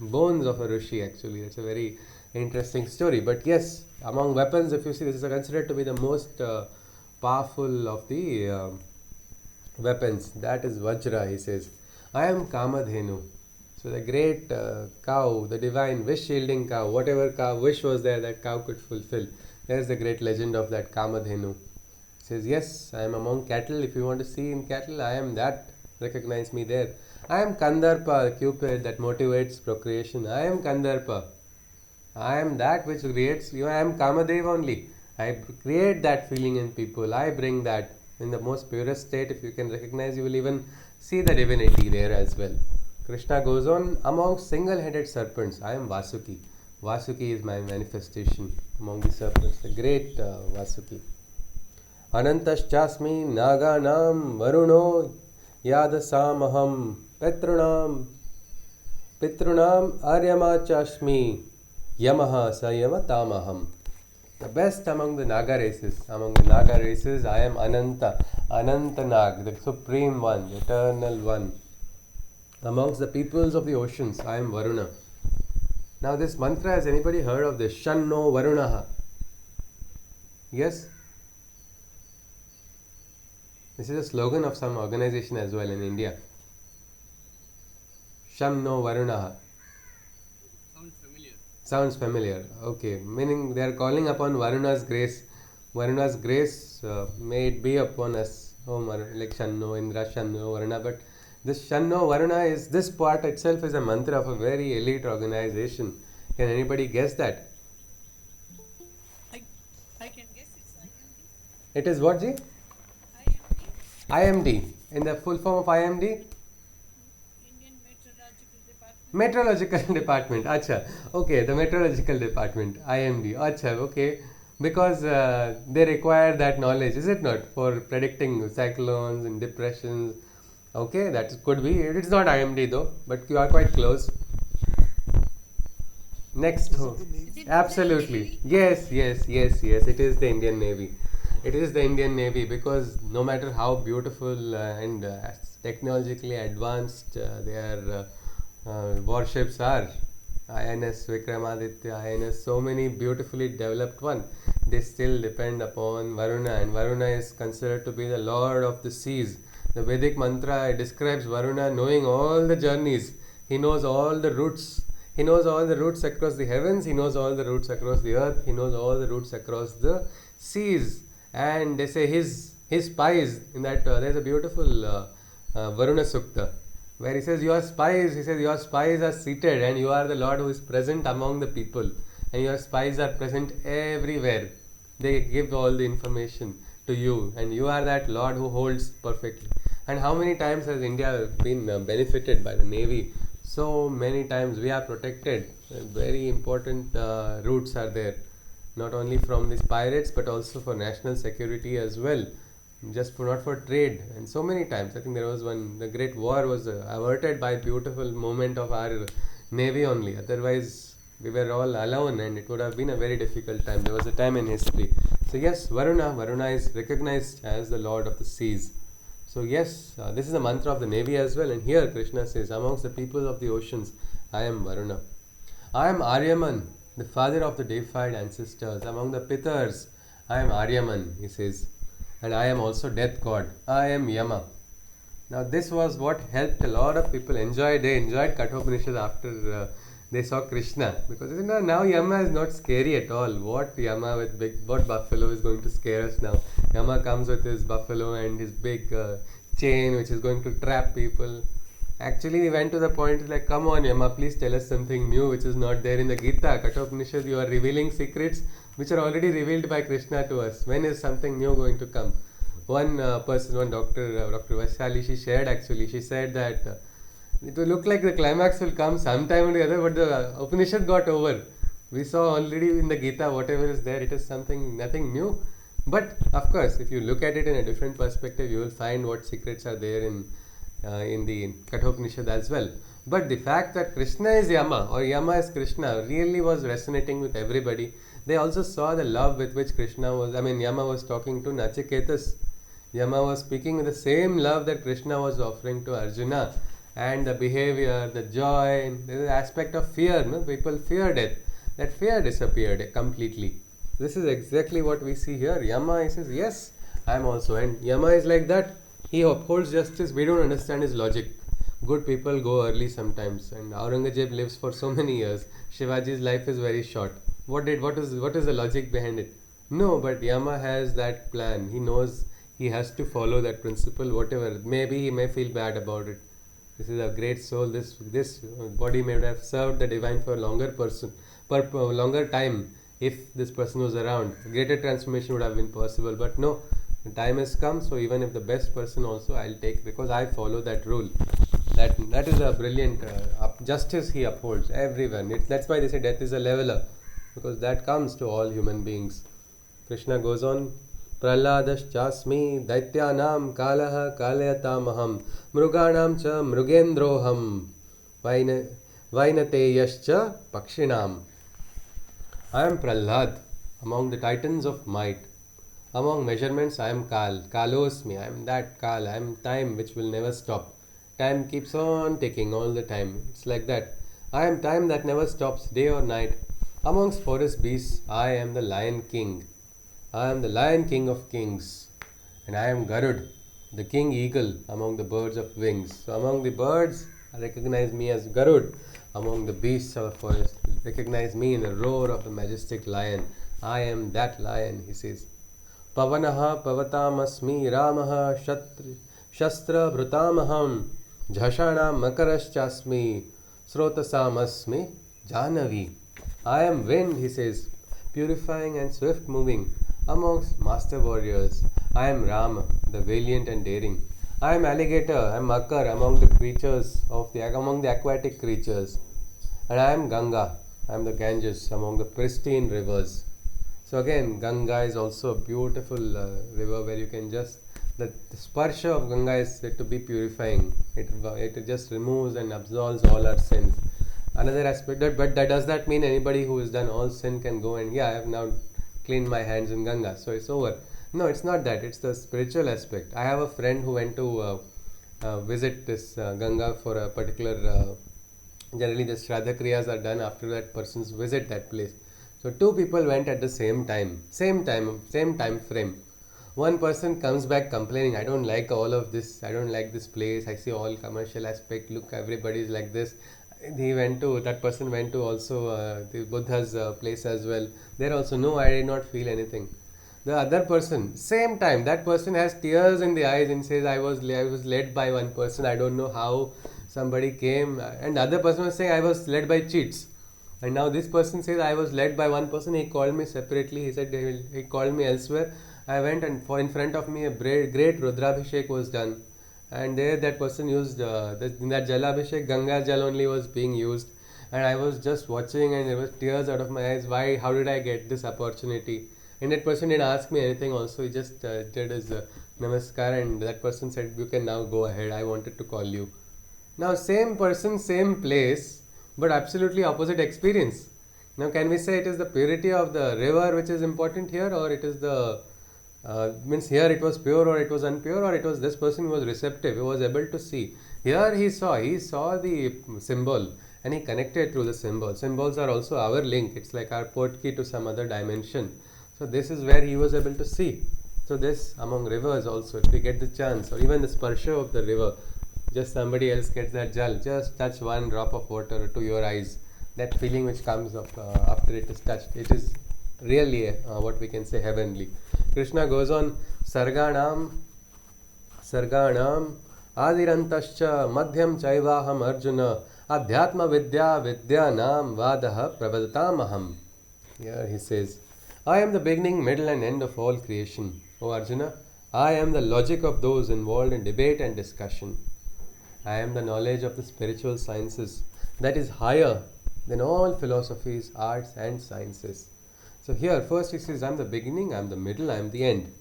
bones of a rishi. Actually, it's a very interesting story. But yes, among weapons, if you see, this is considered to be the most powerful of the weapons. That is Vajra, he says. I am Kamadhenu. So the great cow, the divine wish-shielding cow, whatever cow wish was there, that cow could fulfill. There's the great legend of that Kamadhenu. It says, yes, I am among cattle. If you want to see in cattle, I am that. Recognize me there. I am Kandarpa, Cupid that motivates procreation. I am Kandarpa. I am that which creates, I am Kamadev only. I create that feeling in people. I bring that in the most purest state. If you can recognize, you will even see the divinity there as well. Krishna goes on, among single-headed serpents, I am Vasuki. Vasuki is my manifestation among the serpents, the great Vasuki. Anantaschasmi naganam varuno yadasamaham pitrunam aryamachasmi yamaha sayamatamaham. The best among the Naga races. Among the Naga races, I am Ananta, Anantanag, the supreme one, the eternal one. Amongst the peoples of the oceans, I am Varuna. Now this mantra, has anybody heard of this? Shanno Varunaha. Yes? This is a slogan of some organization as well in India. Shanno Varunaha. Sounds familiar. Okay. Meaning they are calling upon Varuna's grace. Varuna's grace may it be upon us. Oh, like Shanno, Indra, Shanno, Varuna. But this Shanno, Varuna is, this part itself is a mantra of a very elite organization. Can anybody guess that? I can guess it's IMD. It is what, Ji? IMD. IMD. In the full form of IMD? Indian Meteorological Department. Meteorological Department. Acha. Okay, the Meteorological Department. IMD. Acha, okay. Because they require that knowledge, is it not? For predicting cyclones and depressions. Okay, that could be. It's not IMD though, but you are quite close. Next. Is it the Navy? Is it Absolutely. the Navy? Yes. It is the Indian Navy. It is the Indian Navy because no matter how beautiful and technologically advanced their warships are, INS Vikramaditya, INS, so many beautifully developed one, they still depend upon Varuna, and Varuna is considered to be the lord of the seas. The Vedic mantra describes Varuna knowing all the journeys. He knows all the routes. He knows all the routes across the heavens. He knows all the routes across the earth. He knows all the routes across the seas. And they say his spies, in that there's a beautiful Varuna Sukta, where he says, your spies are seated and you are the Lord who is present among the people. And your spies are present everywhere. They give all the information to you, and you are that Lord who holds perfectly. And how many times has India been benefited by the Navy? So many times we are protected. Very important routes are there, not only from these pirates but also for national security as well. Just not for trade. And so many times, I think there was one, the Great War was averted by beautiful movement of our Navy only. Otherwise, we were all alone and it would have been a very difficult time. There was a time in history. So yes, Varuna is recognized as the Lord of the seas. So yes, this is the mantra of the Navy as well. And here Krishna says, amongst the people of the oceans, I am Varuna. I am Aryaman, the father of the deified ancestors. Among the Pitars, I am Aryaman, he says. And I am also death god. I am Yama. Now this was what helped a lot of people enjoy. They enjoyed Kathopanishad after they saw Krishna, because now Yama is not scary at all. What Yama with what buffalo is going to scare us now? Yama comes with his buffalo and his big chain which is going to trap people. Actually, we went to the point like, come on, Yama, please tell us something new which is not there in the Gita. Kathopanishad, you are revealing secrets which are already revealed by Krishna to us. When is something new going to come? One person, one doctor, Dr. Vaishali, she shared actually, she said that it will look like the climax will come sometime or the other, but the Upanishad got over. We saw already in the Gita, whatever is there, it is something, nothing new. But of course, if you look at it in a different perspective, you will find what secrets are there in the Kathopanishad as well. But the fact that Krishna is Yama or Yama is Krishna really was resonating with everybody. They also saw the love with which Yama was talking to Nachiketas. Yama was speaking with the same love that Krishna was offering to Arjuna, and the behavior, the joy, the aspect of fear. No? People fear death. That fear disappeared completely. This is exactly what we see here. Yama, he says, yes, I am also. And Yama is like that. He upholds justice. We don't understand his logic. Good people go early sometimes, and Aurangzeb lives for so many years. Shivaji's life is very short. What is the logic behind it? No, but Yama has that plan. He knows he has to follow that principle. Whatever, maybe he may feel bad about it. This is a great soul. This body may have served the divine for a longer time if this person was around. Greater transformation would have been possible, but no. The time has come, so even if the best person also I'll take, because I follow that rule. That is a brilliant justice he upholds everyone. That's why they say death is a leveler, because that comes to all human beings. Krishna goes on, Prahladaschasmi daityanam kalaha kalayatamaham mruganam cha mrugendroham vainateyascha pakshinam. I am Prahlad, among the titans of might. Among measurements, I am Kal. Kalosmi, I am that Kal. I am time which will never stop. Time keeps on ticking all the time. It's like that. I am time that never stops, day or night. Amongst forest beasts, I am the Lion King. I am the Lion King of kings. And I am Garud, the King Eagle among the birds of wings. So among the birds, recognize me as Garud. Among the beasts of the forest, recognize me in the roar of the majestic lion. I am that lion, he says. Pavanaha pavatamasmi ramaha shastra bhrutamaham jhashana makaraschasmi srotasamasmi janavi. I am wind, he says, purifying and swift moving amongst master warriors. I am Rama, the valiant and daring. I am alligator, I am Makar among the aquatic creatures. And I am Ganga, I am the Ganges among the pristine rivers. So again, Ganga is also a beautiful river where you can just, the sparsha of Ganga is said to be purifying. It just removes and absolves all our sins. Another aspect, but does that mean anybody who has done all sin can go and, I have now cleaned my hands in Ganga, so it's over? No, it's not that. It's the spiritual aspect. I have a friend who went to visit this Ganga for a particular, generally the Shraddha Kriyas are done after that person's visit that place. So two people went at the same time frame. One person comes back complaining, I don't like all of this, I don't like this place, I see all commercial aspect, look, everybody is like this. That person went to also the Buddha's place as well. There also, no, I did not feel anything. The other person, same time, that person has tears in the eyes and says, I was led by one person, I don't know how somebody came. And the other person was saying, I was led by cheats. And now this person says, I was led by one person, he called me separately, he said he called me elsewhere. I went and in front of me a great Rudrabhishek was done. And there that person used, in that Jalabhishek, Ganga Jal only was being used. And I was just watching and there was tears out of my eyes. How did I get this opportunity? And that person didn't ask me anything also, he just did his namaskar, and that person said, you can now go ahead, I wanted to call you. Now same person, same place, but absolutely opposite experience. Now can we say it is the purity of the river which is important here, or it is the means here it was pure or it was impure, or it was this person who was receptive, he was able to see. Here he saw the symbol and he connected through the symbol. Symbols are also our link, it's like our portkey to some other dimension. So this is where he was able to see. So this among rivers also, if we get the chance, or even the sparsha of the river, just somebody else gets that jal, just touch one drop of water to your eyes, that feeling which comes after it is touched, it is really what we can say heavenly. Krishna goes on, Sarganam आदिरन्तश्च मध्यं चैवाहम् अर्जुन अध्यात्म विद्या विद्यानां वादः प्रवदतामहम्. Here he says, I am the beginning, middle and end of all creation. O Arjuna, I am the logic of those involved in debate and discussion. I am the knowledge of the spiritual sciences that is higher than all philosophies, arts and sciences. So here first he says, I am the beginning, I am the middle, I am the end.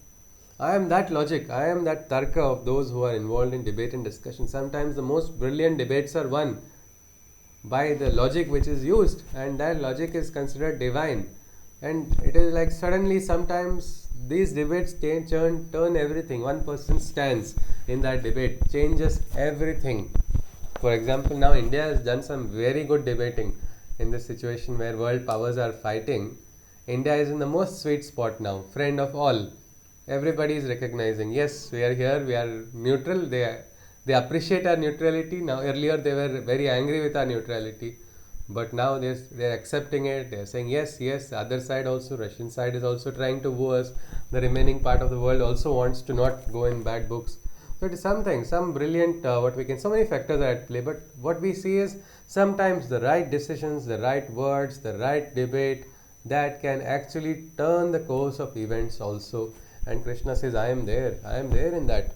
I am that logic, I am that tarka of those who are involved in debate and discussion. Sometimes the most brilliant debates are won by the logic which is used, and that logic is considered divine. And it is like suddenly sometimes these debates turn everything. One person stands in that debate, changes everything. For example, now India has done some very good debating in this situation where world powers are fighting. India is in the most sweet spot now, friend of all. Everybody is recognizing, yes, we are here, we are neutral. They appreciate our neutrality. Now earlier they were very angry with our neutrality, but now they're accepting it. They're saying yes. The other side also, Russian side is also trying to woo us. The remaining part of the world also wants to not go in bad books. So it is something, some brilliant, so many factors are at play. But what we see is sometimes the right decisions, the right words, the right debate that can actually turn the course of events also. And Krishna says, I am there in that.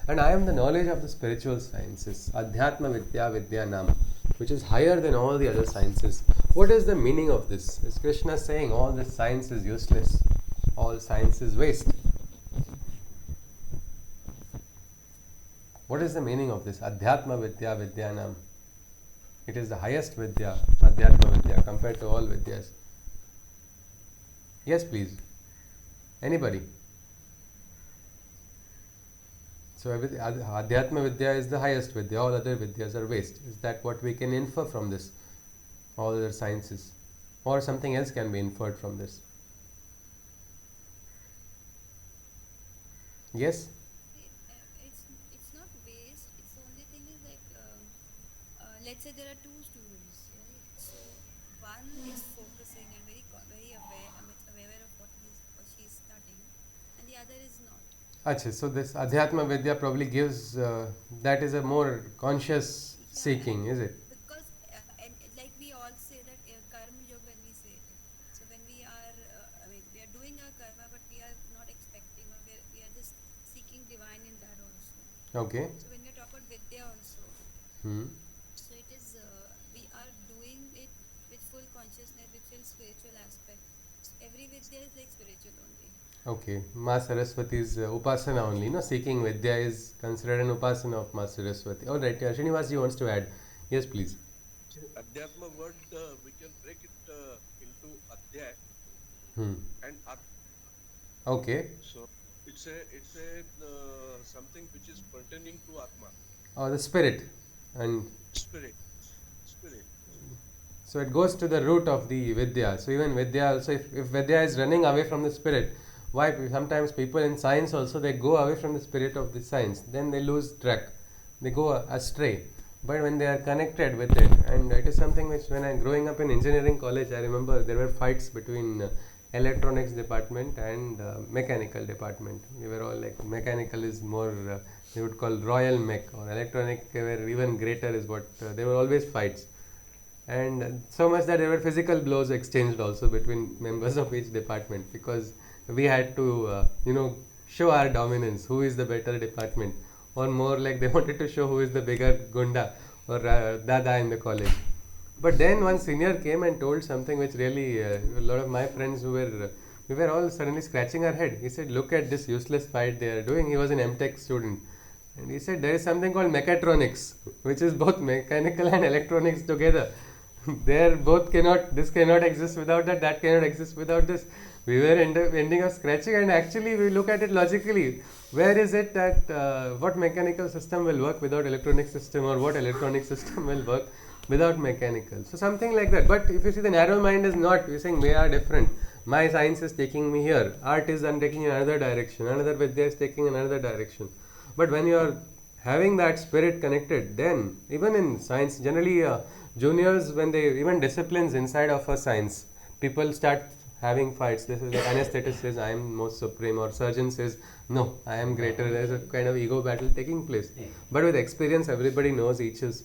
And I am the knowledge of the spiritual sciences, Adhyatma Vidya Vidyanam, which is higher than all the other sciences. What is the meaning of this? Is Krishna saying all this science is useless? All science is waste? What is the meaning of this? Adhyatma Vidya Vidyanam. It is the highest Vidya, Adhyatma Vidya, compared to all Vidyas. Yes, please. Anybody? So Adhyatma Vidya is the highest Vidya, all other Vidyas are waste. Is that what we can infer from this? All other sciences? Or something else can be inferred from this? Yes? It's not waste. It's the only thing is like let's say there are two students, right? So one is focusing and very aware, aware of what he is or she is studying, and the other is not. Achha, so this Adhyatma Vidya probably gives, that is a more conscious seeking, is it? Because and like we all say that karma yoga when we say it. So when we are, we are doing our karma, but we are not expecting, or we are just seeking divine in that also. Okay. So when we talk about vidya also, so it is we are doing it with full consciousness, with full spiritual aspect. So every vidya is like spiritual only. Okay, Ma Saraswati's Upasana only, no? Seeking Vidya is considered an Upasana of Ma Saraswati. Alright, Srinivasji wants to add. Yes, please. Adhyatma word, we can break it into Adhyay and Atma. Okay. So it's a something which is pertaining to Atma. Or the spirit. And Spirit. so it goes to the root of the Vidya. So even Vidya also, if Vidya is running away from the spirit, why sometimes people in science also, they go away from the spirit of the science, then they lose track, they go astray. But when they are connected with it, and it is something which when I growing up in engineering college, I remember there were fights between electronics department and mechanical department. We were all like, mechanical is more, they would call royal mech, or electronic were even greater is what, there were always fights. And so much that there were physical blows exchanged also between members of each department, because we had to, show our dominance, who is the better department, or more like they wanted to show who is the bigger gunda or dada in the college. But then one senior came and told something which really, a lot of my friends we were all suddenly scratching our head. He said, look at this useless fight they are doing. He was an M.Tech student. And he said, there is something called mechatronics, which is both mechanical and electronics together. This cannot exist without that cannot exist without this. We were ending up scratching, and actually we look at it logically. Where is it that what mechanical system will work without electronic system, or what electronic system will work without mechanical? So something like that. But if you see, the narrow mind is not, you're saying we are different. My science is taking me here. Art is taking in another direction. Another Vidya is taking another direction. But when you are having that spirit connected, then even in science, generally juniors, when they even disciplines inside of a science, people start having fights. This is like anesthetist says I am most supreme, or surgeon says no, I am greater. There is a kind of ego battle taking place. But with experience, everybody knows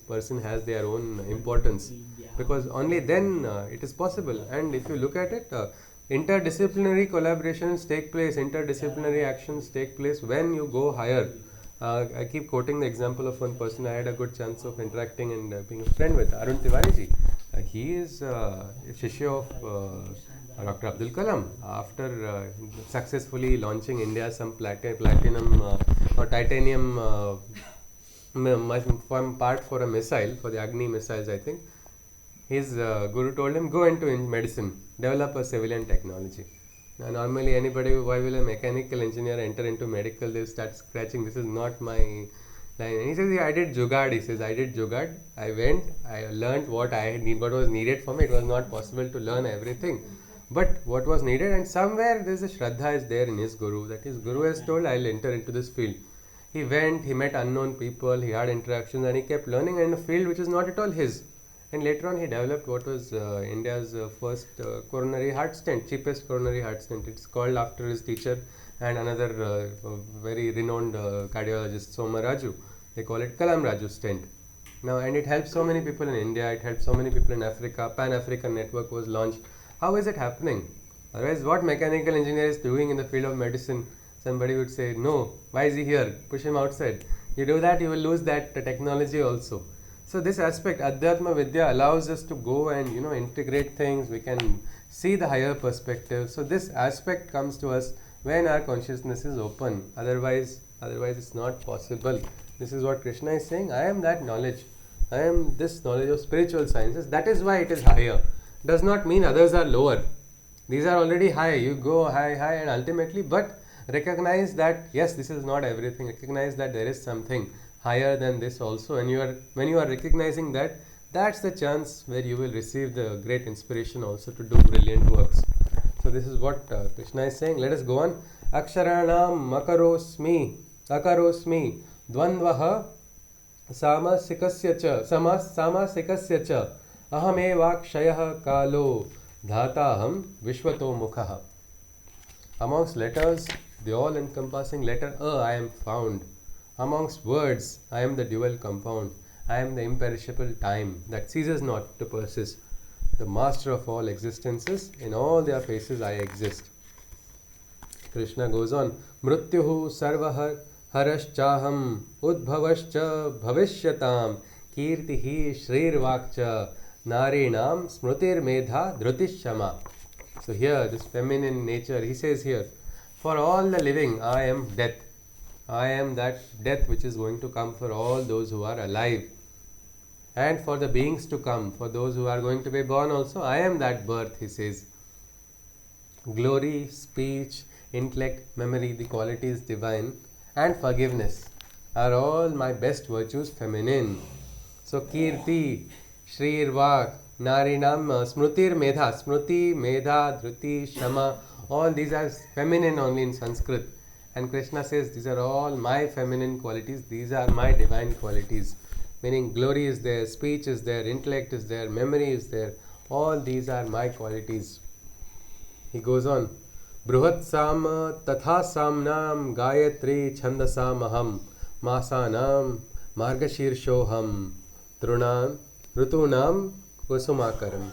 person has their own importance, because only then it is possible. And if you look at it, interdisciplinary collaborations take place, interdisciplinary actions take place when you go higher. I keep quoting the example of one person I had a good chance of interacting and being a friend with, Arun Tiwari ji. He is a Shishya of Dr. Abdul Kalam. After successfully launching India some platinum or titanium part for a missile, for the Agni missiles, I think, his guru told him, go into medicine, develop a civilian technology. Now, normally anybody, why will a mechanical engineer enter into medical? They'll start scratching, this is not my line. And he says, yeah, I did Jugaad. He says, I did Jugaad. I went, I learned what what was needed for me. It was not possible to learn everything, but what was needed, and somewhere there is a Shraddha is there in his guru, that his guru has told, I'll enter into this field. He went, he met unknown people, he had interactions, and he kept learning in a field which is not at all his. And later on, he developed what was India's first coronary heart stent, cheapest coronary heart stent. It's called after his teacher and another very renowned cardiologist, Soma Raju. They call it Kalam Raju stent. Now, and it helps so many people in India, it helps so many people in Africa. Pan-African network was launched. How is it happening? Otherwise, what mechanical engineer is doing in the field of medicine? Somebody would say, no, why is he here? Push him outside. You do that, you will lose that technology also. So this aspect, Adhyatma Vidya, allows us to go and integrate things. We can see the higher perspective. So this aspect comes to us when our consciousness is open. Otherwise it's not possible. This is what Krishna is saying. I am that knowledge. I am this knowledge of spiritual sciences. That is why it is higher. Does not mean others are lower. These are already high. You go high, and ultimately, but recognize that yes, this is not everything. Recognize that there is something higher than this also, and when you are recognizing that, that's the chance where you will receive the great inspiration also to do brilliant works. So this is what Krishna is saying. Let us go on. Aksharanam makarosmi dvandvaha samasikasya cha ahamevakshayah kalo dhataham vishwato mukha. Amongst letters, the all encompassing letter I am found. Amongst words, I am the dual compound. I am the imperishable time that ceases not to persist. The master of all existences, in all their faces I exist. Krishna goes on, Mrityuhu sarva haraschaham udbhavascha bhavishyatam kirtihi shrirvakcha narinam smrutir medha dhrutishama. So here, this feminine nature, he says here, for all the living, I am death. I am that death which is going to come for all those who are alive. And for the beings to come, for those who are going to be born also, I am that birth, he says. Glory, speech, intellect, memory, the qualities divine, and forgiveness are all my best virtues, feminine. So Kirti, Shrirvak, Narinam, Smrutir Medha, Smruti, Medha, Dhruti, Shama, all these are feminine only in Sanskrit. And Krishna says, these are all my feminine qualities, these are my divine qualities. Meaning glory is there, speech is there, intellect is there, memory is there. All these are my qualities. He goes on, Bruhat Sama Tatha Samnam Gayatri Chandasamaham Masanam Margashirshoham Trunam Rutunam Kusumakaram.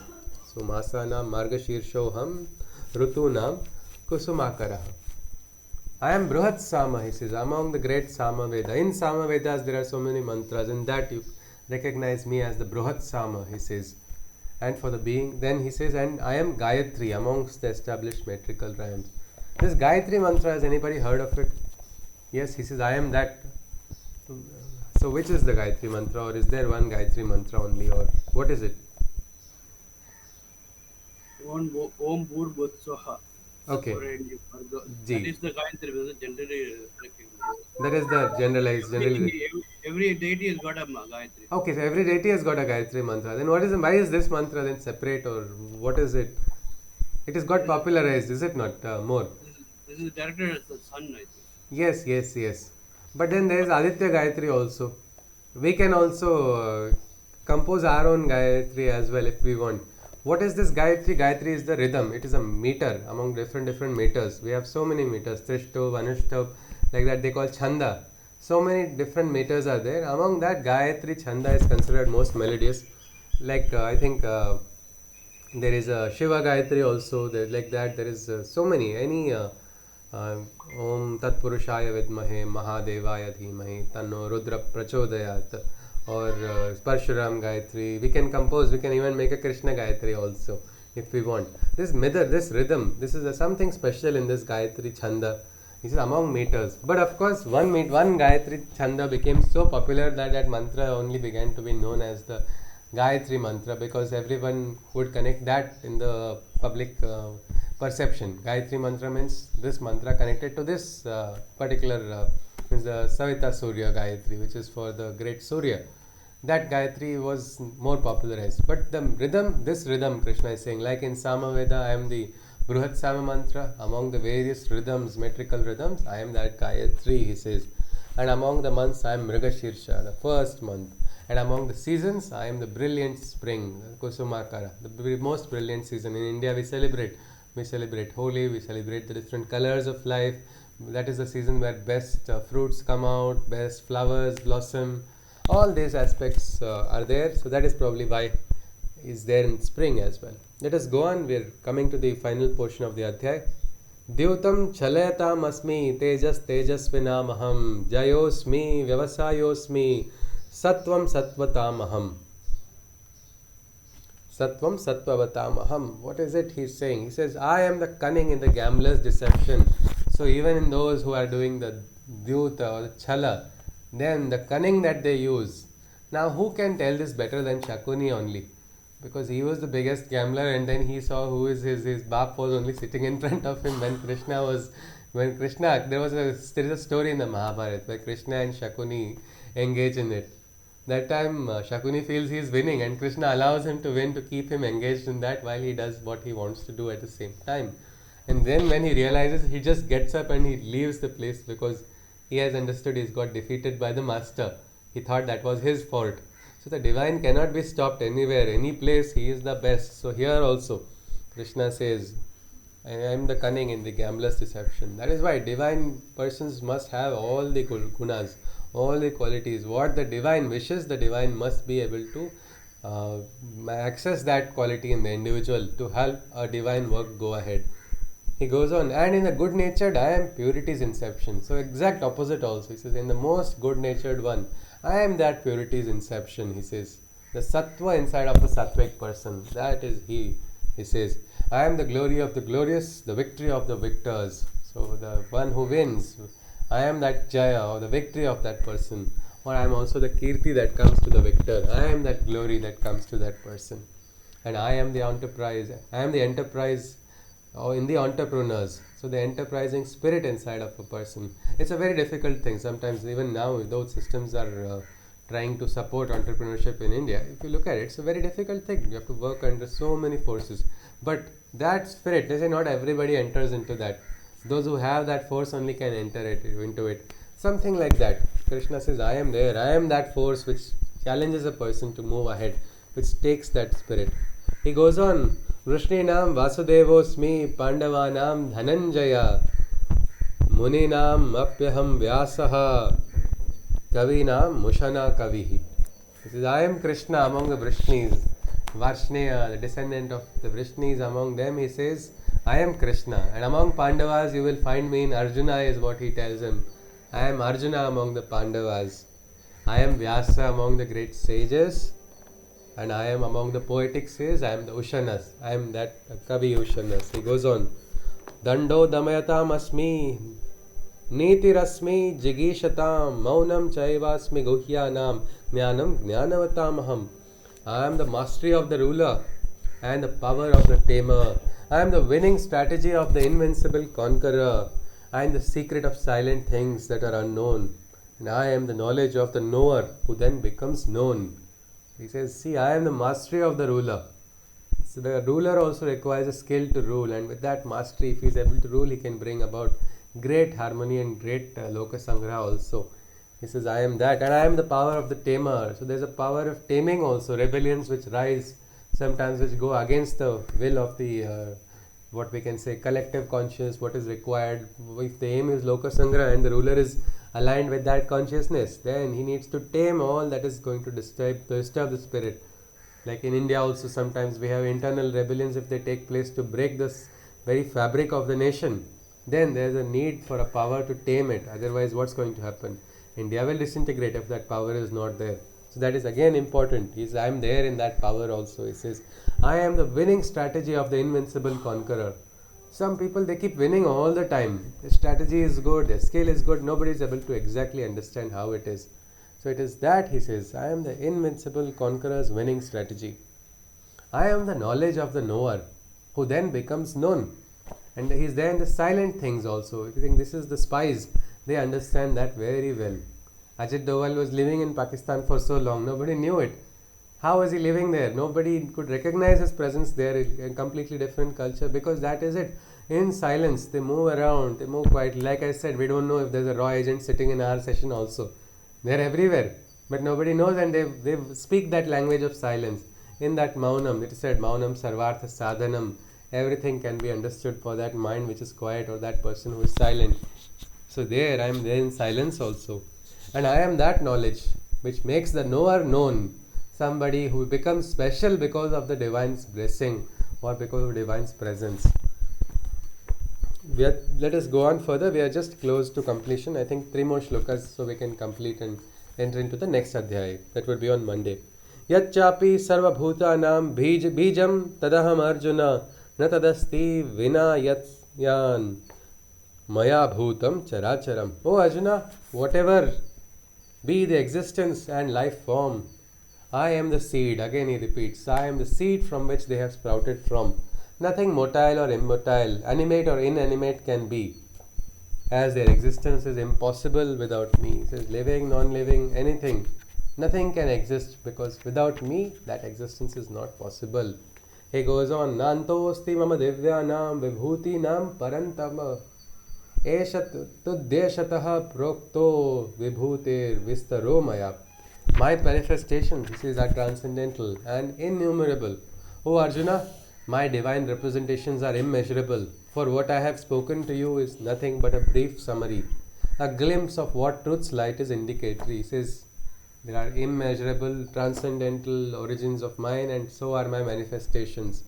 So Masanam Margashirshoham Rutunam Kusumakara. I am Bruhat Sama, he says, among the great Sama Veda. In Sama Vedas there are so many mantras. In that you recognize me as the Bruhat Sama, he says. And for the being, then he says, and I am Gayatri amongst the established metrical rhymes. This Gayatri mantra, has anybody heard of it? Yes, he says, I am that. So which is the Gayatri mantra, or is there one Gayatri mantra only, or what is it? Om Bhurbhutsvaha. Okay. That is the Gayatri, generally recognized. That is the generalized. Every deity has got a Gayatri. Okay, so every deity has got a Gayatri mantra. Then why is this mantra then separate, or what is it? It has got popularized, is it not? More. This is directed as the sun, I think. Yes. But then there is Aditya Gayatri also. We can also compose our own Gayatri as well if we want. What is this Gayatri? Gayatri is the rhythm. It is a meter among different meters. We have so many meters, Trishto, Vanushto, like that they call Chanda. So many different meters are there. Among that, Gayatri Chanda is considered most melodious. Like I think there is a Shiva Gayatri also. There like that. There is so many. Any Om Tat Purushaya Vidmahe Mahadevaya Dhimahi Tanno Rudra Prachodayat, or Parshuram Gayatri. We can compose. We can even make a Krishna Gayatri also if we want. This midar, this rhythm, this is something special in this Gayatri Chanda. This is among meters. But of course, one Gayatri Chanda became so popular that that mantra only began to be known as the Gayatri mantra, because everyone would connect that in the public perception. Gayatri mantra means this mantra connected to this particular means the Savita Surya Gayatri, which is for the great Surya. That Gayatri was more popularized. But the rhythm, this rhythm, Krishna is saying, like in Samaveda, I am the Bruhat Sama mantra. Among the various rhythms, metrical rhythms, I am that Gayatri, he says. And among the months, I am Mrigashirsha, the first month. And among the seasons, I am the brilliant spring, Kusumakara, the most brilliant season. In India, we celebrate Holi, we celebrate the different colors of life. That is the season where best fruits come out, best flowers blossom. All these aspects are there. So that is probably why is there in spring as well. Let us go on. We are coming to the final portion of the Adhyay. Dyutam chalayatam asmi tejas tejasvinamaham jayosmi vyavasayosmi Sattvam Sattvatamaham. Sattvam Sattvatamaham. What is it he's saying? He says, I am the cunning in the gambler's deception. So even in those who are doing the dyuta or the chala, then the cunning that they use. Now who can tell this better than Shakuni only? Because he was the biggest gambler, and then he saw who is his Bap was only sitting in front of him there is a story in the Mahabharata where Krishna and Shakuni engage in it. That time Shakuni feels he is winning, and Krishna allows him to win to keep him engaged in that while he does what he wants to do at the same time. And then when he realizes, he just gets up and he leaves the place because he has understood he's got defeated by the master. He thought that was his fault. So the divine cannot be stopped anywhere, any place. He is the best. So here also Krishna says, I am the cunning in the gambler's deception. That is why divine persons must have all the gunas, all the qualities. What the divine wishes, the divine must be able to access that quality in the individual to help a divine work go ahead. He goes on, and in the good natured, I am purity's inception. So exact opposite also. He says, in the most good natured one, I am that purity's inception. He says, the sattva inside of a sattvic person, that is he. He says, I am the glory of the glorious, the victory of the victors. So the one who wins, I am that jaya or the victory of that person. Or I am also the kirti that comes to the victor. I am that glory that comes to that person. And I am the enterprise. I am the enterprise in the entrepreneurs. So the enterprising spirit inside of a person. It's a very difficult thing. Sometimes even now those systems are trying to support entrepreneurship in India. If you look at it, it's a very difficult thing. You have to work under so many forces. But that spirit, they say not everybody enters into that. Those who have that force only can enter into it. Something like that. Krishna says, I am there. I am that force which challenges a person to move ahead, which takes that spirit. He goes on, Vrishninam Vasudevosmi Pandavanam Dhananjaya Muninam Apyaham Vyasaha Kavinam Mushana Kavihi. He says, I am Krishna among the Vrishnis. Varshneya, the descendant of the Vrishnis, among them he says, I am Krishna. And among Pandavas you will find me in Arjuna, is what he tells him. I am Arjuna among the Pandavas. I am Vyasa among the great sages. And I am among the poetic sages, I am the Ushanas. I am that Kavi Ushanas. He goes on. Dando Damayatam Asmi Nitirasmi Jigishatam Maunam Chaivasmi Guhyanam Jnanam Jnanavatamaham. I am the mastery of the ruler and the power of the tamer. I am the winning strategy of the invincible conqueror. I am the secret of silent things that are unknown. And I am the knowledge of the knower who then becomes known. He says, see, I am the mastery of the ruler. So the ruler also requires a skill to rule, and with that mastery, if he is able to rule, he can bring about great harmony and great lokasangraha also. He says, I am that, and I am the power of the tamer. So there is a power of taming also, rebellions which rise sometimes which go against the will of the what we can say collective conscious, what is required. If the aim is loka sangra and the ruler is aligned with that consciousness, then he needs to tame all that is going to disturb the spirit. Like in India also, sometimes we have internal rebellions if they take place to break this very fabric of the nation. Then there is a need for a power to tame it. Otherwise, what's going to happen? India will disintegrate if that power is not there. So that is again important. I am there in that power also. He says, I am the winning strategy of the invincible conqueror. Some people, they keep winning all the time. The strategy is good, the skill is good. Nobody is able to exactly understand how it is. So it is that, he says, I am the invincible conqueror's winning strategy. I am the knowledge of the knower, who then becomes known. And he is there in the silent things also. If you think this is the spies, they understand that very well. Ajit Doval was living in Pakistan for so long, nobody knew it. How was he living there? Nobody could recognize his presence there in a completely different culture, because that is it. In silence, they move around, they move quietly. Like I said, we don't know if there's a raw agent sitting in our session also. They're everywhere, but nobody knows, and they speak that language of silence. In that Maunam, it is said, Maunam Sarvartha Sadhanam. Everything can be understood for that mind which is quiet, or that person who is silent. So there, I am there in silence also. And I am that knowledge which makes the knower known. Somebody who becomes special because of the divine's blessing or because of divine's presence. Let us go on further. We are just close to completion. I think 3 more shlokas so we can complete and enter into the next adhyaya. That would be on Monday. Yat chapi sarva bhutanam bijam tadaham arjuna na tadasti vina yat yan maya bhutam characharam. Oh Arjuna, whatever be the existence and life form, I am the seed. Again he repeats, I am the seed from which they have sprouted from. Nothing motile or immotile, animate or inanimate can be, as their existence is impossible without me. He says living, non-living, anything. Nothing can exist, because without me that existence is not possible. He goes on, Nantosti mama divyanam vibhutinam parantama eshat tuddeshataha prokto vibhutir vistaro maya. My manifestations, he says, are transcendental and innumerable. O Arjuna, my divine representations are immeasurable. For what I have spoken to you is nothing but a brief summary, a glimpse of what truth's light is indicatory. He says, there are immeasurable, transcendental origins of mine, and so are my manifestations.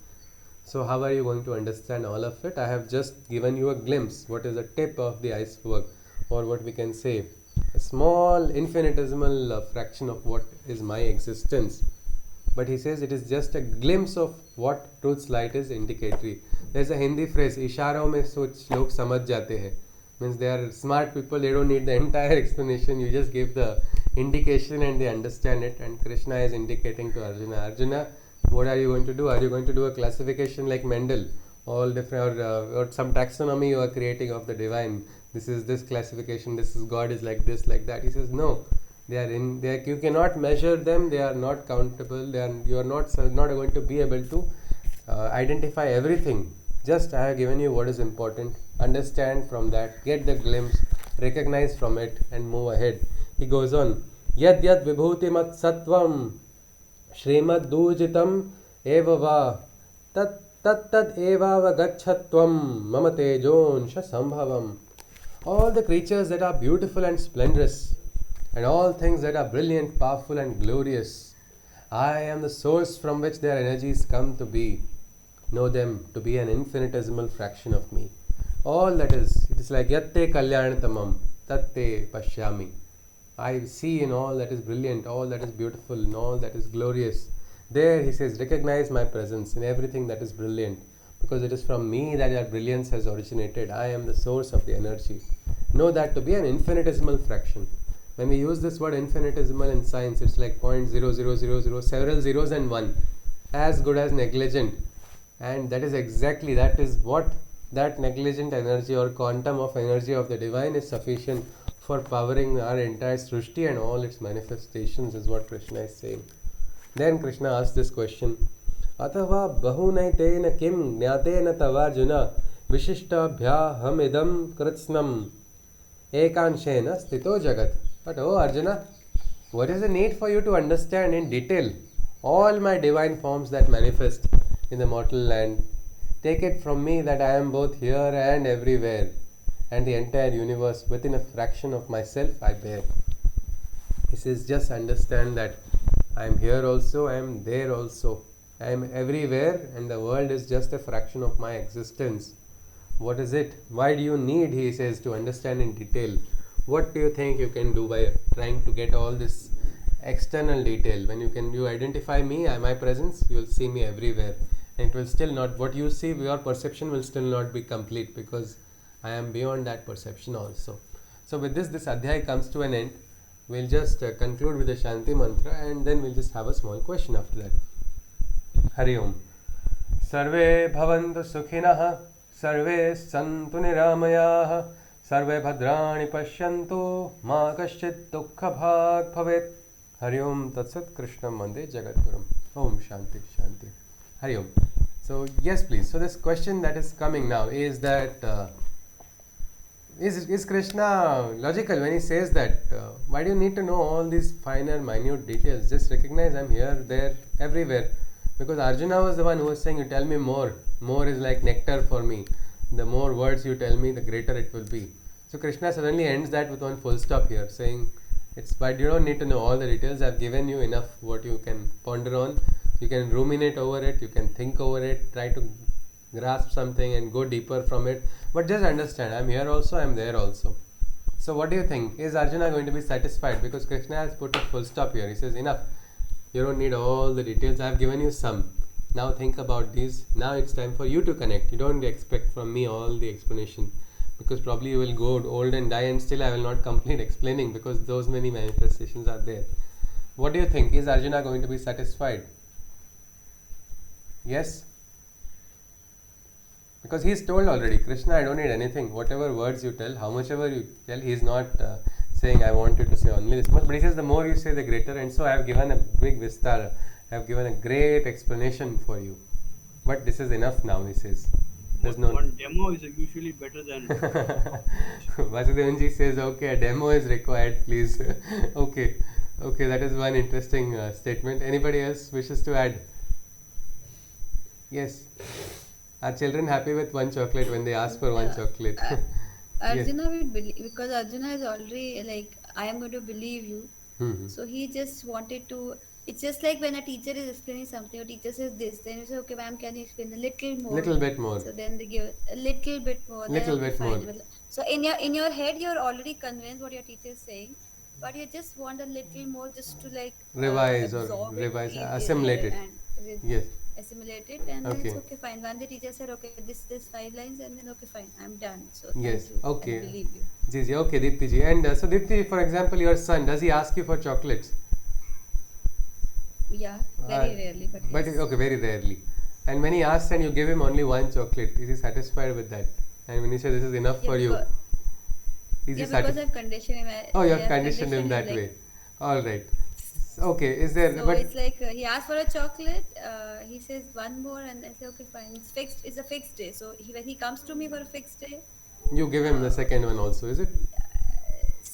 So how are you going to understand all of it? I have just given you a glimpse, what is the tip of the iceberg, or what we can say, a small infinitesimal fraction of what is my existence. But he says it is just a glimpse of what truth's light is indicatory. There's a Hindi phrase, Isharo mein soch log samajh jate hai. Means they are smart people, they don't need the entire explanation, you just give the indication and they understand it. And Krishna is indicating to Arjuna, Arjuna, what are you going to do? Are you going to do a classification like Mendel? All different, or some taxonomy you are creating of the divine. This is this classification, this is God is like this, like that. He says, no. You cannot measure them, they are not countable, you are not going to be able to identify everything. Just I have given you what is important. Understand from that, get the glimpse, recognize from it, and move ahead. He goes on, Yad yad vibhuti mat sattvam Srimad dujitam eva va tat eva vagachatvam mama tejonsha sambhavam. All the creatures that are beautiful and splendorous, and all things that are brilliant, powerful and glorious, I am the source from which their energies come to be. Know them to be an infinitesimal fraction of me. All that is, it is like yatte kalyanatamam tatte pashyami. I see in all that is brilliant, all that is beautiful, in all that is glorious. There, he says, recognize my presence in everything that is brilliant, because it is from me that your brilliance has originated. I am the source of the energy. Know that to be an infinitesimal fraction. When we use this word infinitesimal in science, it's like 0.0000, several zeros and 1, as good as negligent. And that is what that negligent energy or quantum of energy of the divine is sufficient for powering our entire Srishti and all its manifestations, is what Krishna is saying. Then Krishna asks this question, Atava bahunaitena kim jnatena tavarjuna vishishtabhya idam kritsnam ekanshena sthito jagat. But oh Arjuna, what is the need for you to understand in detail all my divine forms that manifest in the mortal land. Take it from me that I am both here and everywhere, and the entire universe within a fraction of myself I bear. He says, just understand that I am here also, I am there also, I am everywhere, and the world is just a fraction of my existence. What is it? Why do you need, he says, to understand in detail? What do you think you can do by trying to get all this external detail? When you identify me, my presence, you will see me everywhere. And it will still not, what you see, your perception will still not be complete, because I am beyond that perception also. So with this Adhyay comes to an end. We'll just conclude with the Shanti mantra, and then we'll just have a small question after that. Hari Om. Sarve bhavantu sukhinah, sarve santu niramayah, sarve bhadrani pashyantu, ma kaschit dukkha bhag bhavet. Hari Om Tatsat Krishnam Vande Jagadgurum. Om Shanti Shanti. Hari Om. So yes, please. So this question that is coming now is that is Krishna logical when he says that? Why do you need to know all these finer, minute details? Just recognize I'm here, there, everywhere. Because Arjuna was the one who was saying, you tell me more. More is like nectar for me. The more words you tell me, the greater it will be. So Krishna suddenly ends that with one full stop here, saying, but you don't need to know all the details. I've given you enough what you can ponder on. You can ruminate over it, you can think over it, try to grasp something and go deeper from it. But just understand, I'm here also, I'm there also. So what do you think? Is Arjuna going to be satisfied? Because Krishna has put a full stop here. He says, enough. You don't need all the details. I have given you some. Now think about these. Now it's time for you to connect. You don't expect from me all the explanation. Because probably you will go old and die, and still I will not complete explaining, because those many manifestations are there. What do you think? Is Arjuna going to be satisfied? Yes? Because he is told already, Krishna, I don't need anything. Whatever words you tell, how much ever you tell, he is not saying, I want you to say only this much. But he says, the more you say, the greater. And so I have given a big vistara. I have given a great explanation for you. But this is enough now, he says. There's no One demo is usually better than. Vasudevanji says, okay, a demo is required, please. Okay, that is one interesting statement. Anybody else wishes to add? Yes. Are children happy with one chocolate when they ask for one chocolate? Arjuna would believe, because Arjuna is already like, I am going to believe you. Mm-hmm. So he just wanted to. It's just like when a teacher is explaining something, or teacher says this, then you say, okay, ma'am, can you explain a little more? Little bit more. So then they give a little bit more. Little then, bit fine. more. Well, so in your head, you're already convinced what your teacher is saying, but you just want a little more, just to like Revise absorb or revise, it, assimilate it. and Yes. assimilate it, and then Okay. it's okay, fine. One day teacher said, okay, this 5 lines, and then okay, fine, I'm done. So Yes. thank you, Okay. I believe you. Ji, okay, Deepti ji. And so Deepti, for example, your son, does he ask you for chocolates? Yeah, very rarely, but yes. Okay, very rarely. And when he asks and you give him only one chocolate, is he satisfied with that? And when you say this is enough for you, is he because satisfied? I've conditioned him. Oh, you have conditioned him that way. All right. Okay, is there? So but it's like he asked for a chocolate. He says one more, and I say okay, fine. It's fixed. It's a fixed day. So when he comes to me for a fixed day, you give him the second one also, is it?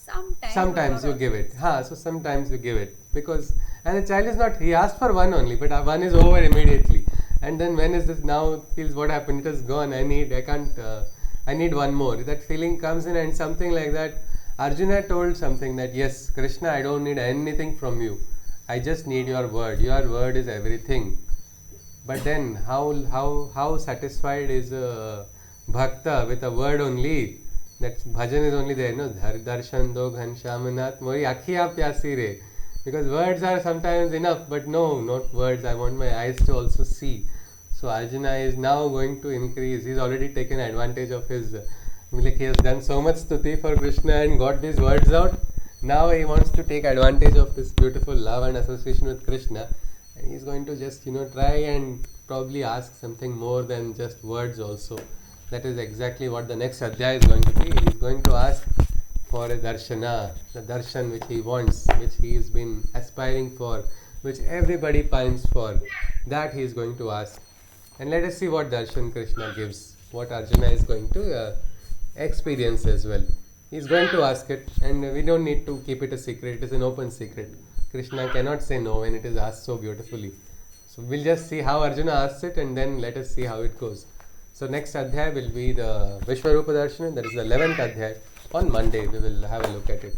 sometimes you give it. So sometimes you give it, because and the child is not. He asked for one only, but one is over immediately. And then when is this now? Feels what happened? It is gone. I need one more. That feeling comes in, and something like that. Arjuna told something that, yes, Krishna, I don't need anything from you. I just need your word. Your word is everything. But then how satisfied is a bhakta with a word only? That bhajan is only there, no? Darshan do ghanshyamanath mori akhiya pyasi re. Because words are sometimes enough, but no, not words. I want my eyes to also see. So Arjuna is now going to increase. He's already taken advantage of his. He has done so much stuti for Krishna and got these words out. Now he wants to take advantage of this beautiful love and association with Krishna, and he's going to just try and probably ask something more than just words also. That is exactly what the next adhyaya is going to be. He is going to ask for a darshana, the darshan which he wants, which he has been aspiring for, which everybody pines for. That he is going to ask. And let us see what darshan Krishna gives, what Arjuna is going to experience as well. He is going to ask it, and we don't need to keep it a secret. It is an open secret. Krishna cannot say no when it is asked so beautifully. So we'll just see how Arjuna asks it and then let us see how it goes. So next adhyay will be the Vishwarupa Darshana, that is the 11th adhyay. On Monday we will have a look at it.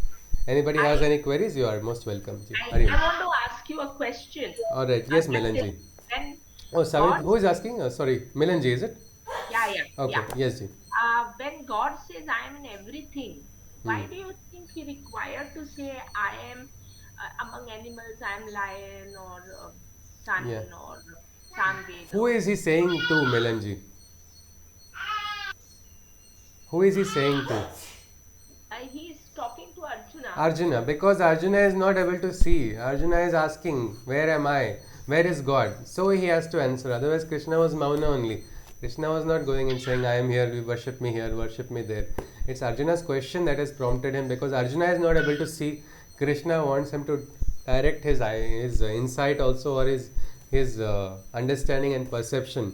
Anybody has any queries, you are most welcome. Ji. I Hariom. want to ask you a question. Alright, yes Milanji. When Oh, Savit, God- who is asking? Sorry, Milanji, is it? yeah, Okay, yeah. yes Ji. When God says I am in everything, why Hmm. do you think He required to say I am among animals? I am lion or sun Yeah. or Samved? Who is he saying to, Milanji? Who is he saying to? He is talking to Arjuna. Arjuna, because Arjuna is not able to see. Arjuna is asking, where am I? Where is God? So he has to answer. Otherwise, Krishna was Mauna only. Krishna was not going and saying, I am here, you worship me here, worship me there. It's Arjuna's question that has prompted him because Arjuna is not able to see. Krishna wants him to direct his insight also or his understanding and perception.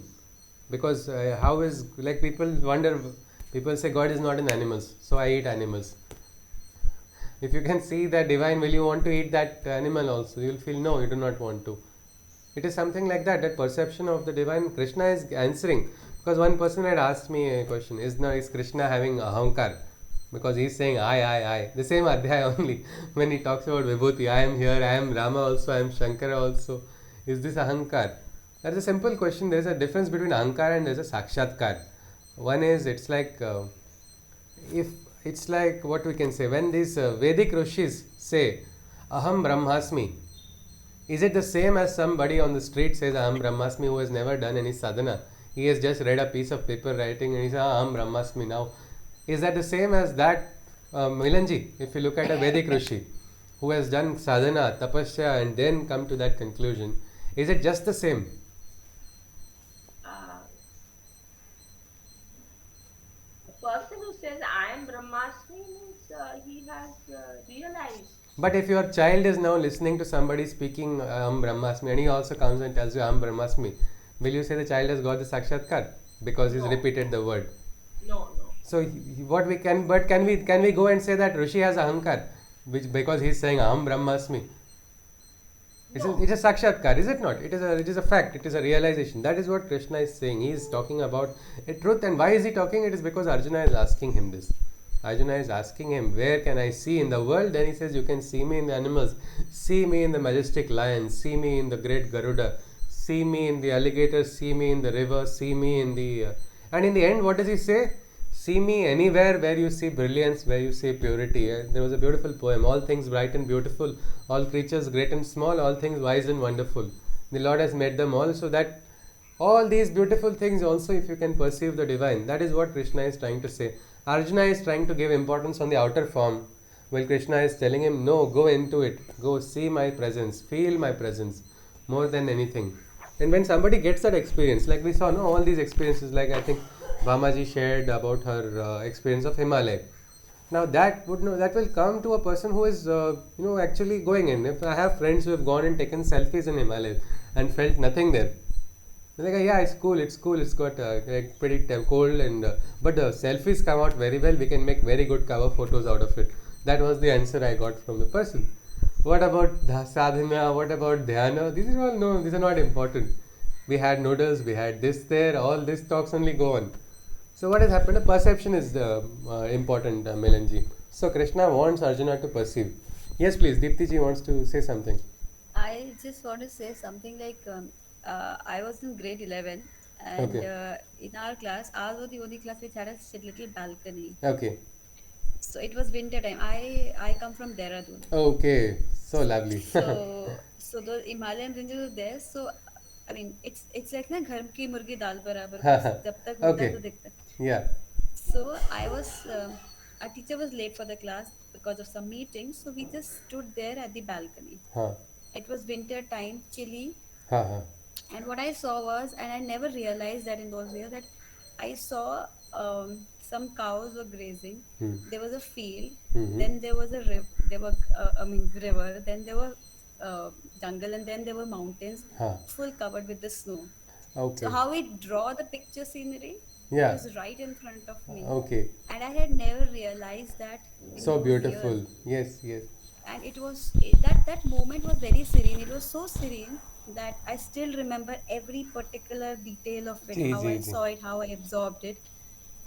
Because how is, like people wonder, people say God is not in animals, so I eat animals. If you can see that divine, will you want to eat that animal also? You will feel no, you do not want to. It is something like that, that perception of the divine. Krishna is answering. Because one person had asked me a question, is Krishna having ahankar? Because he is saying I. The same adhyay only. When he talks about Vibhuti, I am here, I am Rama also, I am Shankara also. Is this ahankar? That is a simple question. There is a difference between ahankar and there is a sakshatkar. One is, it's like, if it's like what we can say, when these Vedic Rishis say, Aham Brahmasmi, is it the same as somebody on the street says Aham Brahmasmi who has never done any sadhana? He has just read a piece of paper writing and he says Aham Brahmasmi now. Is that the same as that Milanji? If you look at a Vedic Rishi who has done sadhana, tapasya and then come to that conclusion, is it just the same? A person who says I am Brahmasmi means he has realized. But if your child is now listening to somebody speaking Brahmasmi and he also comes and tells you Brahmasmi, will you say the child has got the Sakshatkar? Because he's No. repeated the word. No. So what we can, but can we go and say that Rishi has Ahankar? Because he's saying Aham Brahmasmi. No. It is Sakshatkar, is it not? It is a fact, it is a realization. That is what Krishna is saying. He is talking about a truth. And why is he talking? It is because Arjuna is asking him this. Arjuna is asking him, where can I see in the world? Then he says, you can see me in the animals, see me in the majestic lion, see me in the great Garuda, see me in the alligator, see me in the river, see me in the... and in the end, what does he say? See me anywhere where you see brilliance, where you see purity. There was a beautiful poem, all things bright and beautiful, all creatures great and small, all things wise and wonderful. The Lord has made them all so that all these beautiful things also, if you can perceive the divine, that is what Krishna is trying to say. Arjuna is trying to give importance on the outer form, while Krishna is telling him, no, go into it, go see my presence, feel my presence, more than anything. And when somebody gets that experience, like we saw, no, all these experiences, like I think Bhamaji shared about her experience of Himalaya. Now that will come to a person who is actually going in. If I have friends who have gone and taken selfies in Himalaya and felt nothing there, they're like, yeah, it's cool, it's got like pretty cold and but the selfies come out very well. We can make very good cover photos out of it. That was the answer I got from the person. What about sadhana? What about dhyana? These are all no, these are not important. We had noodles, we had this there, all these talks only go on. So what has happened? A perception is important, Milanji. So Krishna wants Arjuna to perceive. Yes, please. Deepti ji wants to say something. I just want to say something like I was in grade 11 and Okay. in our class, ours was the only class which had a little balcony. Okay. So it was winter time. I come from Dehradun. Okay. So lovely. So the Himalayan ranges were there. So I mean, it's like na ghar ki murgi dal barabar. Jab tak milta Okay. to dikhta. Yeah. So I was, our teacher was late for the class because of some meeting. So we just stood there at the balcony. Huh. It was winter time, chilly, Huh. and what I saw was, and I never realized that in those years, that I saw some cows were grazing. Hmm. There was a field. Mhm. Then there was a river. There were, river. Then there were jungle, and then there were mountains, Huh. full covered with the snow. Okay. So how we draw the picture scenery, Yeah. it was right in front of me. Okay. And I had never realized that in So those beautiful. years. Yes. Yes. and it was that moment was very serene. It was so serene that I still remember every particular detail of it, जी how जी I जी saw it, how I absorbed it.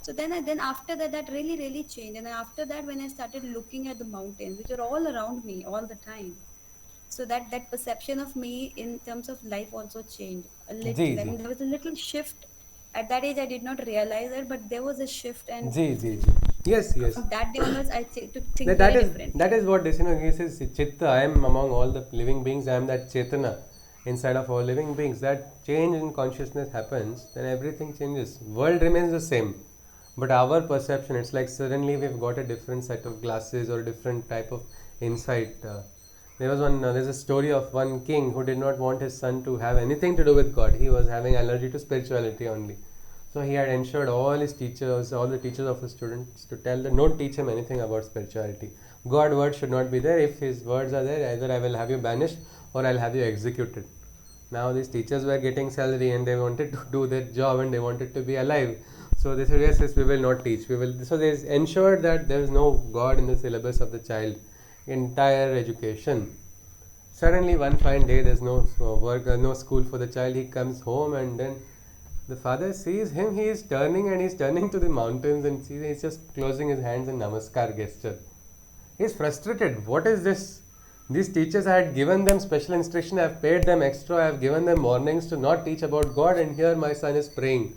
So then after that, that really changed. And then after that, when I started looking at the mountains, which are all around me all the time, so that perception of me in terms of life also changed a जी little. I जी mean, there was a little shift. At that age, I did not realize it, but there was a shift, and जी जी जी yes yes from that day onwards, to think that, very that differently. is what this, you know, he says chitta, I am among all the living beings, I am that chetana inside of all living beings. That change in consciousness happens, then everything changes. World remains the same, but our perception, it's like suddenly we've got a different set of glasses or a different type of insight. There's a story of one king who did not want his son to have anything to do with God. He was having allergy to spirituality only. So he had ensured all his teachers, all the teachers of his students, to tell them, don't teach him anything about spirituality. God word should not be there. If his words are there, either I will have you banished or I'll have you executed. Now these teachers were getting salary and they wanted to do their job and they wanted to be alive. So they said, yes, yes, we will not teach. We will. So they ensured that there is no God in the syllabus of the child, entire education. Suddenly one fine day, there's no work, no school for the child. He comes home and then the father sees him. He is turning and he's turning to the mountains and sees he's just closing his hands in namaskar gesture. He's frustrated. What is this? These teachers, I had given them special instruction, I have paid them extra, I have given them mornings to not teach about God, and here my son is praying.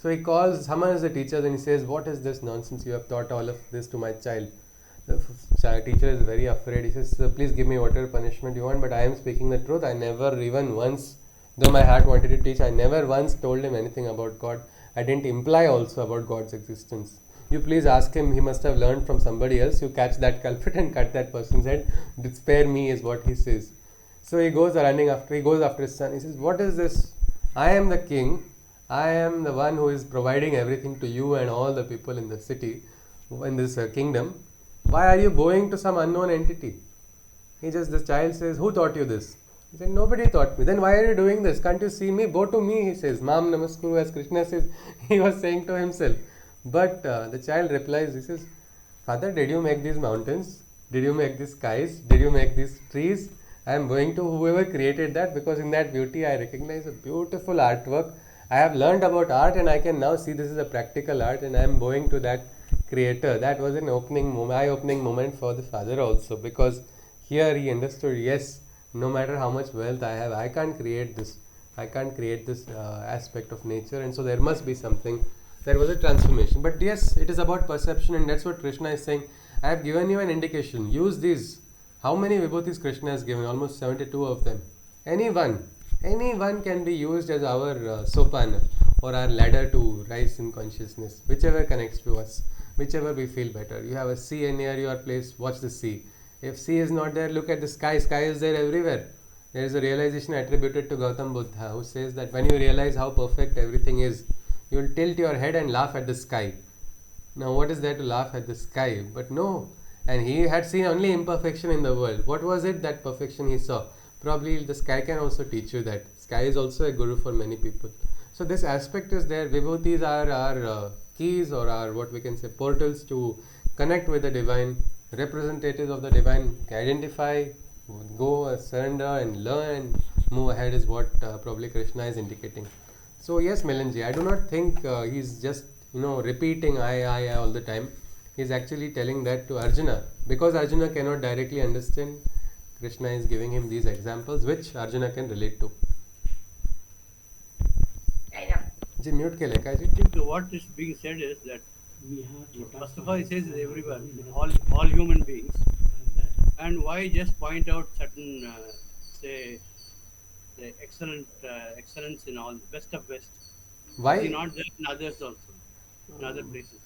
So he calls, summons the teachers and he says, what is this nonsense? You have taught all of this to my child. The teacher is very afraid. He says, please give me whatever punishment you want, but I am speaking the truth. I never even once, though my heart wanted to teach, I never once told him anything about God. I didn't imply also about God's existence. You please ask him, he must have learned from somebody else. You catch that culprit and cut that person's head. Spare me is what he says. So he goes after his son. He says, what is this? I am the king. I am the one who is providing everything to you and all the people in the city, in this kingdom. Why are you bowing to some unknown entity? The child says, who taught you this? He said, nobody taught me. Then why are you doing this? Can't you see me? Bow to me, he says. Mam namaskuru, as Krishna says, he was saying to himself. But the child replies, he says, Father, did you make these mountains? Did you make these skies? Did you make these trees? I am going to whoever created that, because in that beauty I recognize a beautiful artwork. I have learned about art and I can now see this is a practical art, and I am going to that creator. That was an eye-opening moment for the father also, because here he understood, yes, no matter how much wealth I have, I can't create this. I can't create this aspect of nature, and so there must be something. There was a transformation. But yes, it is about perception, and that's what Krishna is saying. I have given you an indication. Use these. How many vibhutis Krishna has given? Almost 72 of them. Anyone can be used as our sopana, or our ladder to rise in consciousness, whichever connects to us, whichever we feel better. You have a sea near your place, watch the sea. If sea is not there, look at the sky. Sky is there everywhere. There is a realization attributed to Gautam Buddha, who says that when you realize how perfect everything is, you will tilt your head and laugh at the sky. Now, what is there to laugh at the sky? But no. And he had seen only imperfection in the world. What was it, that perfection he saw? Probably the sky can also teach you that. Sky is also a guru for many people. So this aspect is there. Vibhutis are our keys, or our, what we can say, portals to connect with the divine, representatives of the divine. Identify, go, surrender and learn and move ahead is what probably Krishna is indicating. So yes, Milanji, I do not think he's just repeating I all the time. He's actually telling that to Arjuna, because Arjuna cannot directly understand. Krishna is giving him these examples which Arjuna can relate to. I know. जी mute के लेका जी. I think what is being said is that first of all, he says everyone, all human beings, and why just point out certain say the excellence in all, best of best. Why Is he not there in others also, in other places?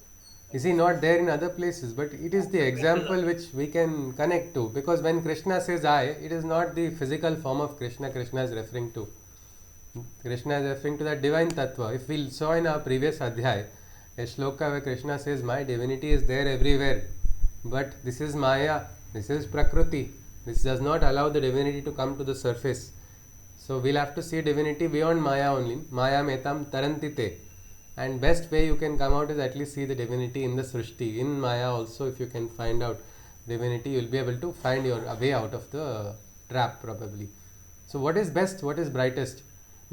is he not there in other places? But it is the example which we can connect to, because when Krishna says I, it is not the physical form of Krishna is referring to. Krishna is referring to that divine tattva. If we saw in our previous adhyay a shloka where Krishna says, my divinity is there everywhere, but this is Maya, this is Prakriti. This does not allow the divinity to come to the surface. So we'll have to see divinity beyond Maya only. Maya metam tarantite. And best way you can come out is at least see the divinity in the Srishti, in Maya also, if you can find out. divinity, you will be able to find your way out of the trap probably. So what is best, what is brightest?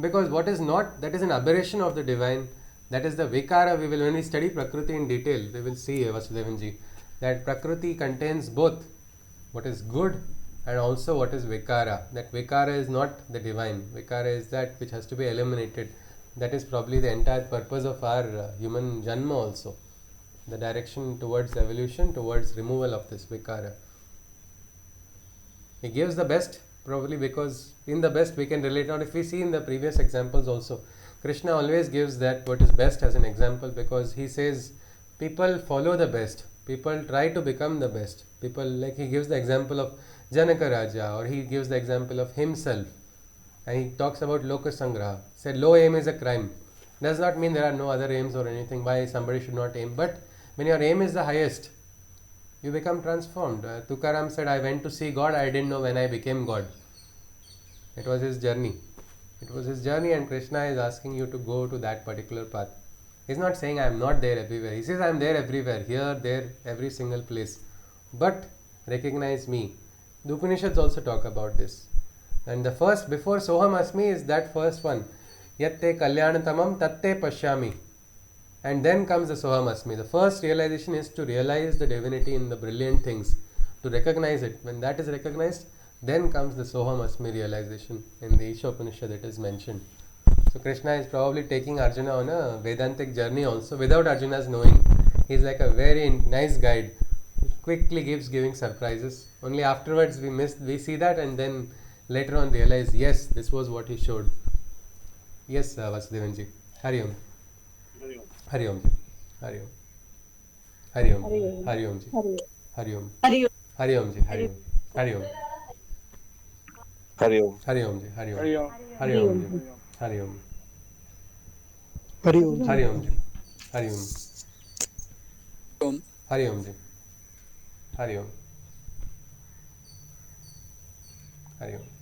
Because what is not, that is an aberration of the divine, that is the vikara. We will, when we study Prakriti in detail, we will see, Vasudevanji, that Prakriti contains both what is good and also what is vikara. That vikara is not the divine, vikara is that which has to be eliminated. That is probably the entire purpose of our human janma also, the direction towards evolution, towards removal of this vikara. He gives the best probably because in the best we can relate. Now if we see in the previous examples also, Krishna always gives that what is best as an example, because he says people follow the best, people try to become the best. People, like he gives the example of Janaka Raja, or he gives the example of himself, and he talks about Lokasangraha. Said low aim is a crime. Does not mean there are no other aims or anything why somebody should not aim, but when your aim is the highest, you become transformed. Tukaram said, I went to see God, I didn't know when I became God. It was his journey. It was his journey, and Krishna is asking you to go to that particular path. He's not saying I am not there everywhere. He says I am there everywhere, here, there, every single place. But recognize me. The Upanishads also talk about this. And the first, before Soham Asmi, is that first one. Yatte Kalyanatamam Tatte Pashyami. And then comes the Soham Asmi. The first realization is to realize the divinity in the brilliant things, to recognize it. When that is recognized, then comes the Soham Asmi realization. In the Isha Upanishad it is mentioned. So Krishna is probably taking Arjuna on a Vedantic journey also without Arjuna's knowing. He is like a very nice guide. He quickly giving surprises. Only afterwards we see that, and then later on realize, yes, this was what he showed. Yes, Vasudevanji. Hari Om. Hari Om. Hari Om. Hari Om. Hari Om. Hari Om. Hari Om. Hari Om. Hari Om. Hari Om. Hari Om. Hari Om. Hari Om. Hari Om. Hari Om. Hari Om. Hari Om. Om. Hari Om. Hari Om. Hari Om.